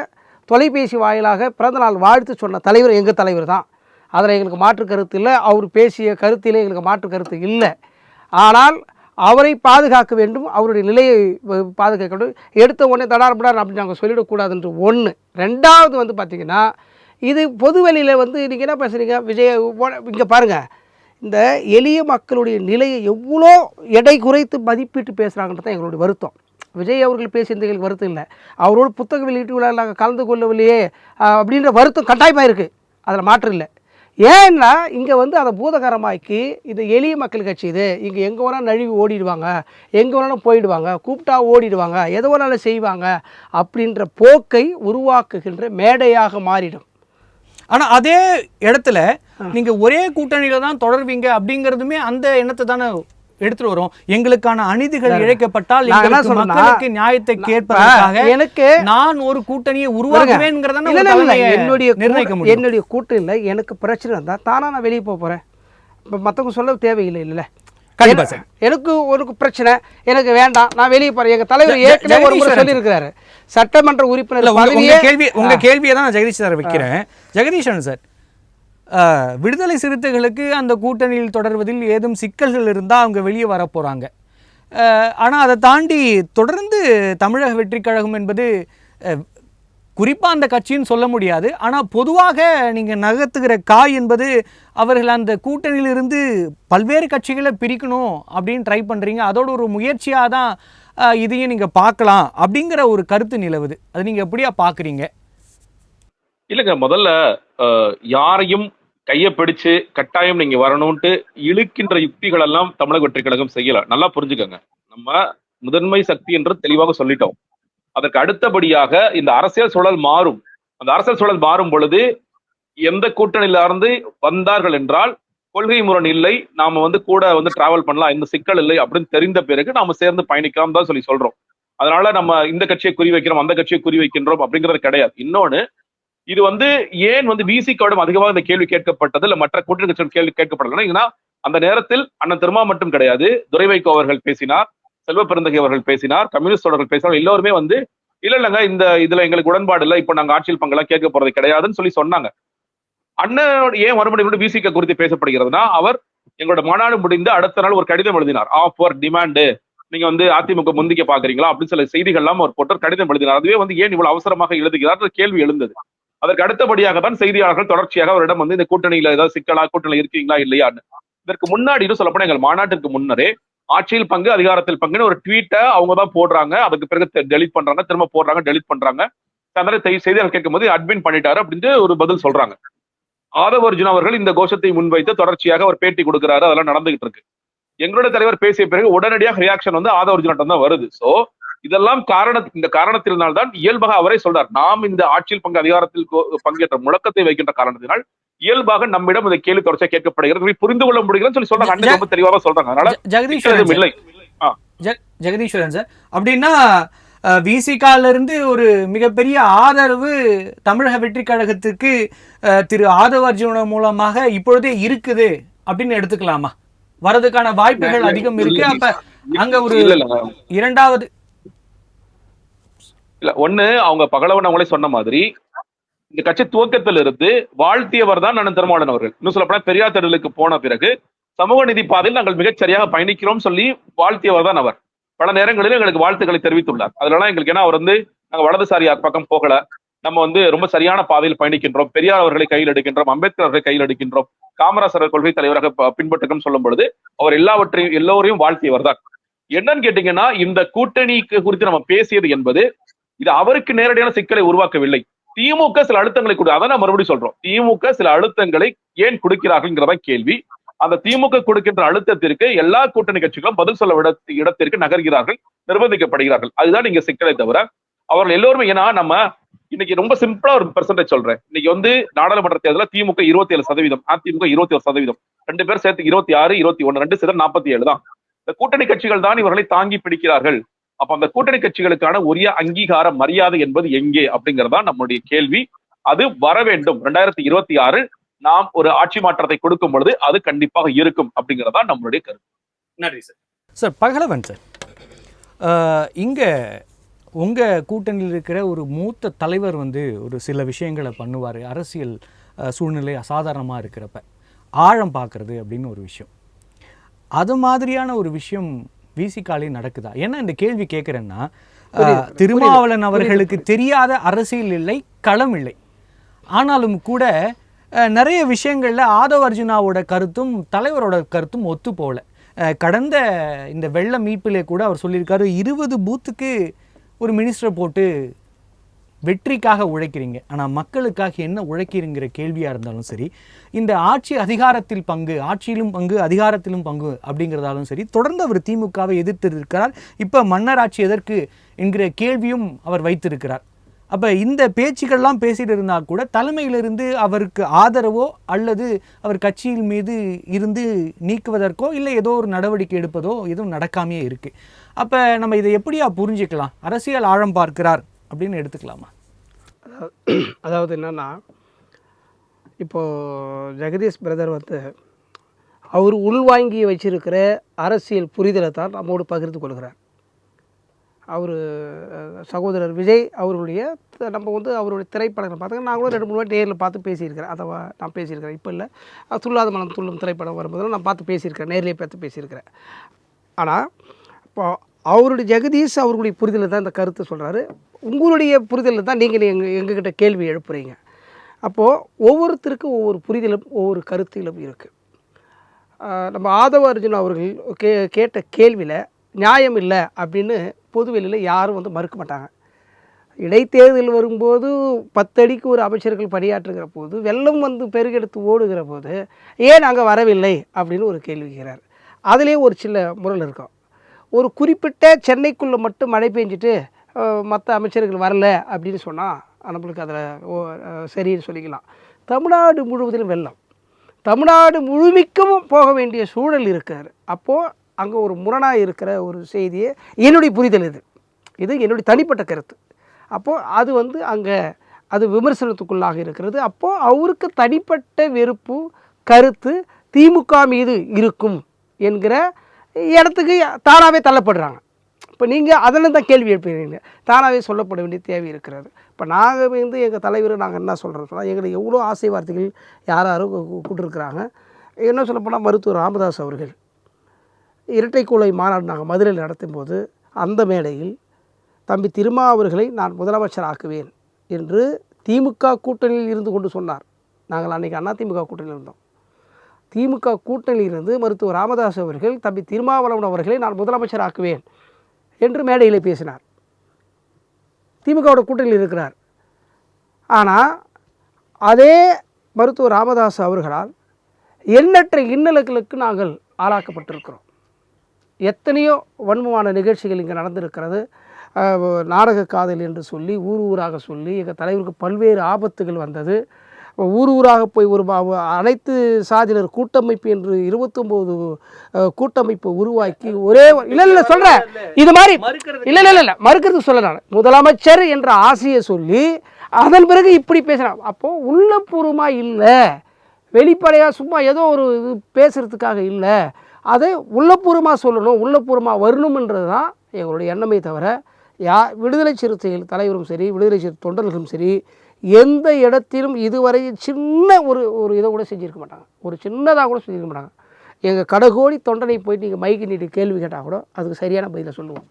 தொலைபேசி வாயிலாக பிறந்தநாள் வாழ்த்து சொன்ன தலைவர் எங்கள் தலைவர் தான். அதில் எங்களுக்கு மாற்று கருத்து இல்லை. அவர் பேசிய கருத்திலே எங்களுக்கு மாற்று கருத்து இல்லை. ஆனால் அவரை பாதுகாக்க வேண்டும், அவருடைய நிலையை பாதுகாக்க வேண்டும். எடுத்த உடனே தடார்படார் அப்படின்னு நாங்கள் சொல்லிடக்கூடாதுன்ற ஒன்று. ரெண்டாவது வந்து பார்த்திங்கன்னா, இது பொதுவெளியில் வந்து நீங்கள் என்ன பேசுகிறீங்க, விஜய் இங்கே பாருங்கள், இந்த எளிய மக்களுடைய நிலையை எவ்வளோ எடை குறைத்து மதிப்பிட்டு பேசுகிறாங்கன்றது தான் எங்களுடைய வருத்தம். விஜய் அவர்கள் பேசியிருந்த எங்களுக்கு வருத்தம் இல்லை, அவரோட புத்தக வெளியீட்டு விழாவில் நாங்கள் கலந்து கொள்ளவில்லையே அப்படின்ற வருத்தம் கட்டாயமாக இருக்குது. அதில் மாற்றம் இல்லை. ஏன்னா இங்கே வந்து அதை பூதகரமாக்கி இது எளிய மக்கள் கட்சி, இது இங்கே எங்கே வேணாலும் நழுவி ஓடிடுவாங்க, எங்கே வேணாலும் போயிடுவாங்க, கூப்பிட்டா ஓடிடுவாங்க, எதை வேணாலும் செய்வாங்க அப்படின்ற போக்கை உருவாக்குகின்ற மேடையாக மாறிடும். ஆனால் அதே இடத்துல நீங்கள் ஒரே கூட்டணியில் தான் தொடர்வீங்க அப்படிங்கிறதுமே அந்த எண்ணத்தை தானே எடுத்துட்டு வரும். எங்களுக்கான அநீதிகள் இழைக்கப்பட்டால் மக்களுக்கு நியாயத்தை கேட்பதற்காக எனக்கு நான் ஒரு கூட்டணியை உருவாக்குவேன். என்னுடைய கூட்டணியில் எனக்கு பிரச்சனை இருந்தால் தானா நான் வெளியே போகிறேன். இப்போ மற்றவங்க சொல்ல தேவையில்லை இல்லை. எனக்கு ஒரு பிரச்சனை, எனக்கு வேண்டாம், நான் வெளியே போறேன். எங்க தலைவர் ஏற்கனவே ஒரு முறை சொல்லியிருக்கிறாரு, சட்டமன்ற உறுப்பினர் உங்க கேள்வியை தான் நான் ஜெகதீஷ் சார் வைக்கிறேன். ஜெகதீஷன் சார், விடுதலை சிறுத்தைகளுக்கு அந்த கூட்டணியில் தொடர்வதில் ஏதும் சிக்கல்கள் இருந்தால் அவங்க வெளியே வர போகிறாங்க. ஆனால் அதை தாண்டி தொடர்ந்து தமிழக வெற்றிக் கழகம் என்பது குறிப்பாக அந்த கட்சின்னு சொல்ல முடியாது, ஆனால் பொதுவாக நீங்கள் நகர்த்துகிற காய் என்பது அவர்கள் அந்த கூட்டணியிலிருந்து பல்வேறு கட்சிகளை பிரிக்கணும் அப்படின்னு ட்ரை பண்ணுறீங்க. அதோட ஒரு முயற்சியாக தான் இதையும் நீங்கள் பார்க்கலாம் அப்படிங்கிற ஒரு கருத்து நிலவுது. அது நீங்கள் எப்படியா பார்க்குறீங்க? இல்லைங்க, முதல்ல யாரையும் கையை பிடிச்சு கட்டாயம் நீங்க வரணும்ட்டு இழுக்கின்ற யுக்திகள் எல்லாம் தமிழக வெற்றிக் கழகம் செய்யல. நல்லா புரிஞ்சுக்கோங்க, நம்ம முதன்மை சக்தி என்று தெளிவாக சொல்லிட்டோம். அதற்கு அடுத்தபடியாக இந்த அரசியல் சூழல் மாறும். அந்த அரசியல் சூழல் மாறும் பொழுது எந்த கூட்டணியில இருந்து வந்தார்கள் என்றால் கொள்கை முரண் இல்லை, நாம வந்து கூட வந்து டிராவல் பண்ணலாம், எந்த சிக்கல் இல்லை அப்படின்னு தெரிந்த பிறகு நாம சேர்ந்து பயணிக்கலாம் தான் சொல்லி சொல்றோம். அதனால நம்ம இந்த கட்சியை குறி வைக்கிறோம், அந்த கட்சியை குறி வைக்கின்றோம் அப்படிங்கிறது கிடையாது. இன்னொன்னு, இது வந்து ஏன் வந்து விசிகாவிடம் அதிகமாக இந்த கேள்வி கேட்கப்பட்டது, இல்ல மற்ற கூட்டணி கட்சிகள் கேள்வி கேட்கப்படல, அந்த நேரத்தில் அண்ணன் திருமா மட்டும் கிடையாது, துரை வைகோ அவர்கள் பேசினார், செல்வ பெருந்தகை அவர்கள் பேசினார், கம்யூனிஸ்ட் அவர்கள் பேசினார். எல்லோருமே வந்து இல்லைங்க இந்த இதுல எங்களுக்கு உடன்பாடு இல்லை, இப்ப நாங்க ஆட்சியில் பங்கெல்லாம் கேட்க போறது கிடையாதுன்னு சொல்லி சொன்னாங்க. அண்ணன் ஏன் மறுபடியும் விசிக குறித்து பேசப்படுகிறதுனா, அவர் எங்களோட மாநாடு முடிந்து அடுத்த நாள் ஒரு கடிதம் எழுதினார், ஆஃபர் டிமாண்டு, நீங்க வந்து அதிமுக முந்திக்க பாக்குறீங்களா அப்படின்னு சில செய்திகள் எல்லாம் ஒரு போட்டு கடிதம் எழுதினார். அதுவே வந்து ஏன் இவ்வளவு அவசரமாக எழுதுகிறார் கேள்வி எழுந்தது. அதற்கு அடுத்தபடியாக தான் செய்தியாளர்கள் தொடர்ச்சியாக அவரிடம் வந்து இந்த கூட்டணியில ஏதாவது சிக்கலா, கூட்டணியில இருக்கீங்களா இல்லையான்னு. இதற்கு முன்னாடி சொல்லப்போனா எங்கள் மாநாட்டிற்கு முன்னரே ஆட்சியில் பங்கு அதிகாரத்தில் பங்குன்னு ஒரு ட்வீட்டை அவங்க தான் போடுறாங்க, அதுக்கு பிறகு டெலிட் பண்றாங்க, திரும்ப போடுறாங்க, டெலிட் பண்றாங்க. செய்தியாளர் கேட்கும் போது அட்மின் பண்ணிட்டாரு அப்படின்ட்டு ஒரு பதில் சொல்றாங்க. ஆதவ அர்ஜுனா அவர்கள் இந்த கோஷத்தை முன்வைத்து தொடர்ச்சியாக ஒரு பேட்டி கொடுக்கிறாரு, அதெல்லாம் நடந்துகிட்டு இருக்கு. எங்களுடைய தலைவர் பேசிய பிறகு உடனடியாக ரியாக்ஷன் வந்து ஆதவ அர்ஜுனாட்டம் தான் வருது. சோ இதெல்லாம் இந்த காரணத்தினால்தான் இயல்பாக அவரே சொல்றார், நாம் இந்த ஆட்சியில் பங்கு அதிகாரத்தில் பங்கேற்ற முழக்கத்தை வைக்கின்ற காரணத்தினால் இயல்பாக நம்மிடம் இந்த கேள்வி தொடர்ச்சியாக கேட்கப்படுகிறது, புரிந்து கொள்ள முடிகிறது சொல்லி சொல்றாங்க. ரொம்ப தெளிவாக சொல்றாங்க. அதனால ஜெகதீஸ்வரன் சார், அப்படின்னா விசிகால இருந்து ஒரு மிகப்பெரிய ஆதரவு தமிழக வெற்றி கழகத்துக்கு திரு ஆதவ அர்ஜுனா மூலமாக இப்பொழுதே இருக்குது அப்படின்னு எடுத்துக்கலாமா? வரதுக்கான வாய்ப்புகள் அதிகம் இருக்கு. அப்ப அங்க ஒரு இரண்டாவது இல்ல, ஒண்ணு அவங்க பகலவன் அவங்களே சொன்ன மாதிரி இந்த கட்சி துவக்கத்தில் இருந்து வாழ்த்தியவர் தான் அண்ணன் திருமாவளவன் அவர்கள். இன்னும் சொல்லப்போனா பெரியார் தேர்தலுக்கு போன பிறகு சமூக நீதி பாதையில் நாங்கள் மிகச்சரியாக பயணிக்கிறோம் சொல்லி வாழ்த்தியவர் தான் அவர். பல நேரங்களில் எங்களுக்கு வாழ்த்துக்களை தெரிவித்துள்ளார். அதனால எங்களுக்கு ஏன்னா அவர் வந்து நாங்கள் வலதுசாரி பக்கம் போகல, நம்ம வந்து ரொம்ப சரியான பாதையில் பயணிக்கின்றோம், பெரியார் அவர்களை கையில் எடுக்கின்றோம், அம்பேத்கர் அவர்களை கையில் எடுக்கின்றோம், காமராசர் கொள்கை தலைவராக பின்பற்றுகிறோம் சொல்லும் பொழுது அவர் எல்லோரையும் வாழ்த்தியவர் தான். என்னன்னு கேட்டீங்கன்னா, இந்த கூட்டணி குறித்து நம்ம பேசியது என்பது இது அவருக்கு நேரடியான சிக்கலை உருவாக்கவில்லை. திமுக சில அழுத்தங்களை அதான் நான் மறுபடியும் சொல்றோம், திமுக சில அழுத்தங்களை ஏன் கொடுக்கிறார்கள்ங்கிறத கேள்வி. அந்த திமுக கொடுக்கின்ற அழுத்தத்திற்கு எல்லா கூட்டணி கட்சிகளும் பதில் சொல்ல இடத்திற்கு நகர்கிறார்கள், நிர்பந்திக்கப்படுகிறார்கள். அதுதான் இங்க சிக்கலை தவிர அவர்கள் எல்லோருமே. ஏன்னா நம்ம இன்னைக்கு ரொம்ப சிம்பிளா ஒரு பெர்சன்டேஜ் சொல்றேன். இன்னைக்கு வந்து நாடாளுமன்ற தேர்தலில் திமுக 27%, அதிமுக 21%, 2 பேர் சேர்த்து 26, 21, 2 சேர்த்து 47 தான். இந்த கூட்டணி கட்சிகள் தான் இவர்களை தாங்கி பிடிக்கிறார்கள். அப்ப அந்த கூட்டணி கட்சிகளுக்கான உரிய அங்கீகார மரியாதை என்பது எங்கே அப்படிங்கறதா நம்முடைய கேள்வி. அது வர வேண்டும். 2026 நாம் ஒரு ஆட்சி மாற்றத்தை கொடுக்கும் பொழுது அது கண்டிப்பாக இருக்கும் அப்படிங்கறதா நம்மளுடைய கருத்து. நன்றி சார். சார் பகலவன் சார், இங்கே உங்கள் கூட்டணியில் இருக்கிற ஒரு மூத்த தலைவர் வந்து ஒரு சில விஷயங்களை பண்ணுவார். அரசியல் சூழ்நிலை அசாதாரணமாக இருக்கிறப்ப ஆழம் பார்க்குறது அப்படின்னு ஒரு விஷயம், அது மாதிரியான ஒரு விஷயம் விசிகாலே நடக்குதா? ஏன்னா இந்த கேள்வி கேட்குறேன்னா, திருமாவளவன் அவர்களுக்கு தெரியாத அரசியல் இல்லை, களம் இல்லை. ஆனாலும் கூட நிறைய விஷயங்களில் ஆதவ் அர்ஜுனாவோட கருத்தும் தலைவரோட கருத்தும் ஒத்து போகல. கடந்த இந்த வெள்ள மீட்பிலே கூட அவர் சொல்லியிருக்காரு, 20 பூத்துக்கு ஒரு மினிஸ்டரை போட்டு வெற்றிக்காக உழைக்கிறீங்க, ஆனால் மக்களுக்காக என்ன உழைக்கிறீங்கிற கேள்வியாக இருந்தாலும் சரி, இந்த ஆட்சி அதிகாரத்தில் பங்கு, ஆட்சியிலும் பங்கு அதிகாரத்திலும் பங்கு அப்படிங்கிறதாலும் சரி, தொடர்ந்து அவர் திமுகவை எதிர்த்து இருக்கிறார். இப்போ மன்னராட்சி எதற்கு என்கிற கேள்வியும் அவர் வைத்திருக்கிறார். அப்போ இந்த பேச்சுக்கள்லாம் பேசிட்டு இருந்தால் கூட தலைமையிலிருந்து அவருக்கு ஆதரவோ அல்லது அவர் கட்சியின் மீது இருந்து நீக்குவதற்கோ இல்லை ஏதோ ஒரு நடவடிக்கை எடுப்பதோ எதுவும் நடக்காமையே இருக்குது. அப்போ நம்ம இதை எப்படியா புரிஞ்சிக்கலாம்? அரசியல் ஆழம் பார்க்கிறார் அப்படின்னு எடுத்துக்கலாமா? அதாவது என்னென்னா, இப்போது ஜெகதீஷ் பிரதர் வந்து அவர் உள்வாங்கி வச்சிருக்கிற அரசியல் புரிதலை தான் நம்மோடு பகிர்ந்து கொள்கிறார். அவர் சகோதரர் விஜய் அவர்களுடைய நம்ம வந்து அவருடைய திரைப்படங்கள் பார்த்தாங்க. நான் கூட 2-3 வாட்டி நேரில் பார்த்து பேசியிருக்கிறேன். அதை நான் பேசியிருக்கிறேன். இப்போ இல்லை, துள்ளாத மனம் துள்ளும் திரைப்படம் வரும்போதெல்லாம் நான் பார்த்து பேசியிருக்கிறேன், நேரிலே பார்த்து பேசியிருக்கிறேன். ஆனால் இப்போ அவருடைய ஜெகதீஷ் அவர்களுடைய புரிதலில் தான் இந்த கருத்து சொல்கிறாரு. உங்களுடைய புரிதலில் தான் நீங்கள் எங்ககிட்ட கேள்வி எழுப்புறீங்க. அப்போது ஒவ்வொருத்தருக்கும் ஒவ்வொரு புரிதலும் ஒவ்வொரு கருத்திலும் இருக்குது. நம்ம ஆதவ அர்ஜுன் அவர்கள் கேட்ட கேள்வியில் நியாயம் இல்லை அப்படின்னு பொதுவெளியில் யாரும் வந்து மறுக்க மாட்டாங்க. இடைத்தேர்தல் வரும்போது 10 அடிக்கு ஒரு அமைச்சர்கள் பணியாற்றுகிற போது, வெள்ளம் வந்து பெருகெடுத்து ஓடுகிற போது ஏன் அங்கே வரவில்லை அப்படின்னு ஒரு கேள்விக்கிறார். அதிலே ஒரு சில முரண் இருக்கும். ஒரு குறிப்பிட்ட சென்னைக்குள்ளே மட்டும் மழை பெஞ்சிட்டு மற்ற அமைச்சர்கள் வரல அப்படின்னு சொன்னால் நம்மளுக்கு அதில் சரின்னு சொல்லிக்கலாம். தமிழ்நாடு முழுவதிலும் வெள்ளம், தமிழ்நாடு முழுமைக்கும் போக வேண்டிய சூழல் இருக்கார். அப்போது அங்கே ஒரு முரணாக இருக்கிற ஒரு செய்தியை என்னுடைய புரிதல் இது என்னுடைய தனிப்பட்ட கருத்து. அப்போது அது வந்து அங்கே அது விமர்சனத்துக்குள்ளாக இருக்கிறது. அப்போது அவருக்கு தனிப்பட்ட வெறுப்பு கருத்து திமுக மீது இருக்கும் என்கிற இடத்துக்கு தானாகவே தள்ளப்படுறாங்க. இப்போ நீங்கள் அதில் தான் கேள்வி எழுப்புறீங்க, தானாகவே சொல்லப்பட வேண்டிய தேவை இருக்கிறது. இப்போ நாங்கள் வந்து எங்கள் தலைவர் நாங்கள் என்ன சொல்கிறோம் சொன்னால், எங்களுக்கு எவ்வளோ ஆசை வார்த்தைகள் யாரும் கூப்பிட்டுருக்குறாங்க. என்ன சொல்லப்போனால் மருத்துவர் ராமதாஸ் அவர்கள் இரட்டைக்குலை மாநாடு நாங்கள் மதுரையில் நடத்தும் போது அந்த மேடையில் தம்பி திருமா அவர்களை நான் முதலமைச்சர் ஆக்குவேன் என்று திமுக கூட்டணியில் இருந்து கொண்டு சொன்னார். நாங்கள் அன்றைக்கி அதிமுக கூட்டணியில் இருந்தோம். திமுக கூட்டணியிலிருந்து மருத்துவர் ராமதாஸ் அவர்கள் தம்பி திருமாவளவன் அவர்களை நான் முதலமைச்சர் ஆக்குவேன் என்று மேடையில் பேசினார். திமுகவோட கூட்டணியில் இருக்கிறார். ஆனால் அதே மருத்துவர் ராமதாஸ் அவர்களால் எண்ணற்ற இன்னல்களுக்கு நாங்கள் ஆளாக்கப்பட்டிருக்கிறோம். எத்தனையோ வன்மமான நிகழ்ச்சிகள் இங்கே நடந்திருக்கிறது. நாடக காதல் என்று சொல்லி ஊராக சொல்லி எங்கள் தலைவருக்கு பல்வேறு ஆபத்துகள் வந்தது. ஊராக போய் ஒரு அனைத்து சாதியினர் கூட்டமைப்பு என்று 29 கூட்டமைப்பு உருவாக்கி ஒரே இல்லை சொல்கிறேன் இது மாதிரி இல்லை மறுக்கிறது சொல்ல, நான் முதலமைச்சர் என்ற ஆசையை சொல்லி அதன் பிறகு இப்படி பேசுகிறான். அப்போது உள்ளபூர்வமாக இல்லை, வெளிப்படையாக சும்மா ஏதோ ஒரு இது பேசுகிறதுக்காக இல்லை, அதை உள்ளபூர்வமாக சொல்லணும், உள்ளபூர்வமாக வரணும்ன்றது தான் எங்களுடைய எண்ணமே தவிர விடுதலை சிறுத்தைகள் தலைவரும் சரி, விடுதலை சிறுத்தை தொண்டர்களும் சரி, எந்த இடத்திலும் இதுவரை சின்ன ஒரு இதை கூட செஞ்சுருக்க மாட்டாங்க, ஒரு சின்னதாக கூட செஞ்சுருக்க மாட்டாங்க. எங்கள் கடகோடி தொண்டனை போயிட்டு நீங்கள் மைக்கு நீட்டி கேள்வி கேட்டால் கூட அதுக்கு சரியான பதிலை சொல்லுவோம்.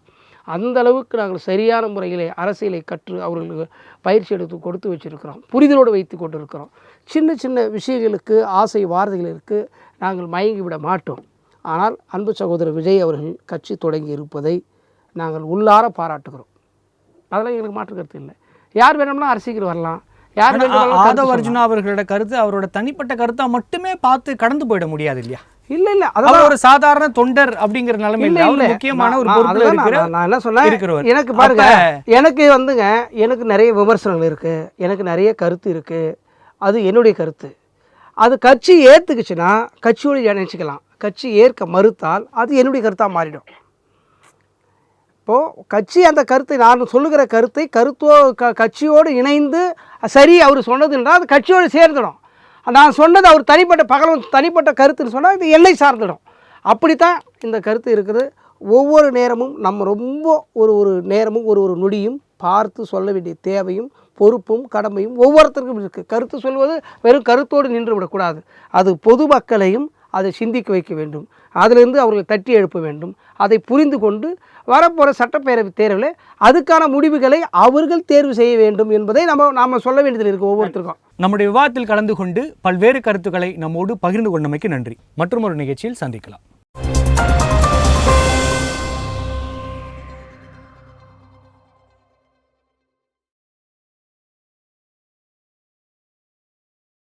அந்த அளவுக்கு நாங்கள் சரியான முறையிலே அரசியலை கற்று அவர்களுக்கு பயிற்சி எடுத்து கொடுத்து வச்சுருக்கிறோம், புரிதலோடு வைத்து கொண்டு இருக்கிறோம். சின்ன சின்ன விஷயங்களுக்கு ஆசை வார்த்தைகளுக்கு நாங்கள் மயங்கி விட மாட்டோம். ஆனால் அன்பு சகோதரர் விஜய் அவர்கள் கட்சி தொடங்கி இருப்பதை நாங்கள் உள்ளார பாராட்டுகிறோம். அதெல்லாம் எங்களுக்கு மாற்று கருத்து இல்லை. யார் வேணும்னா அரசியல் வரலாம், யார் ஆதவ அர்ஜுனா அவர்களோட கருத்து அவரோட தனிப்பட்ட கருத்தா மட்டுமே பார்த்து கடந்து போயிட முடியாது இல்லையா? இல்லை இல்லை, அவர் ஒரு சாதாரண தொண்டர் அப்படிங்கிற நிலைமையில முக்கியமான ஒரு பொறுப்புல இருக்கிற நான் என்ன சொன்னேன், எனக்கு பாருங்க, எனக்கு வந்துங்க எனக்கு நிறைய விமர்சனங்கள் இருக்கு, எனக்கு நிறைய கருத்து இருக்கு, அது என்னுடைய கருத்து. அது கட்சி ஏற்றுக்குச்சுன்னா கட்சியோடு நினைச்சிக்கலாம், கட்சி ஏற்க மறுத்தால் அது என்னுடைய கருத்தாக மாறிடும். இப்போது கட்சி அந்த கருத்தை நான் சொல்லுகிற கருத்தை கட்சியோடு இணைந்து சரி அவர் சொன்னதுன்றால் அது கட்சியோடு சேர்ந்துடும். நான் சொன்னது அவர் தனிப்பட்ட கருத்துன்னு சொன்னால் இது எல்லை சார்ந்துடும். அப்படித்தான் இந்த கருத்து இருக்குது. ஒவ்வொரு நேரமும் நம்ம ரொம்ப ஒரு நேரமும் ஒரு நொடியும் பார்த்து சொல்ல வேண்டிய தேவையும் பொறுப்பும் கடமையும் ஒவ்வொருத்தருக்கும் இருக்குது. கருத்து சொல்வது வெறும் கருத்தோடு நின்று விடக்கூடாது. அது பொதுமக்களையும் அதை சிந்திக்க வைக்க வேண்டும், அதிலிருந்து அவர்களை தட்டி எழுப்ப வேண்டும். அதை புரிந்து கொண்டு வரப்போகிற சட்டப்பேரவை தேர்வில் அதுக்கான முடிவுகளை அவர்கள் தேர்வு செய்ய வேண்டும் என்பதை நாம் சொல்ல வேண்டியதில் இருக்குது ஒவ்வொருத்தருக்கும். நம்முடைய விவாதத்தில் கலந்து கொண்டு பல்வேறு கருத்துக்களை நம்மோடு பகிர்ந்து கொண்டமைக்கு நன்றி. மற்றும் ஒரு நிகழ்ச்சியில் சந்திக்கலாம்.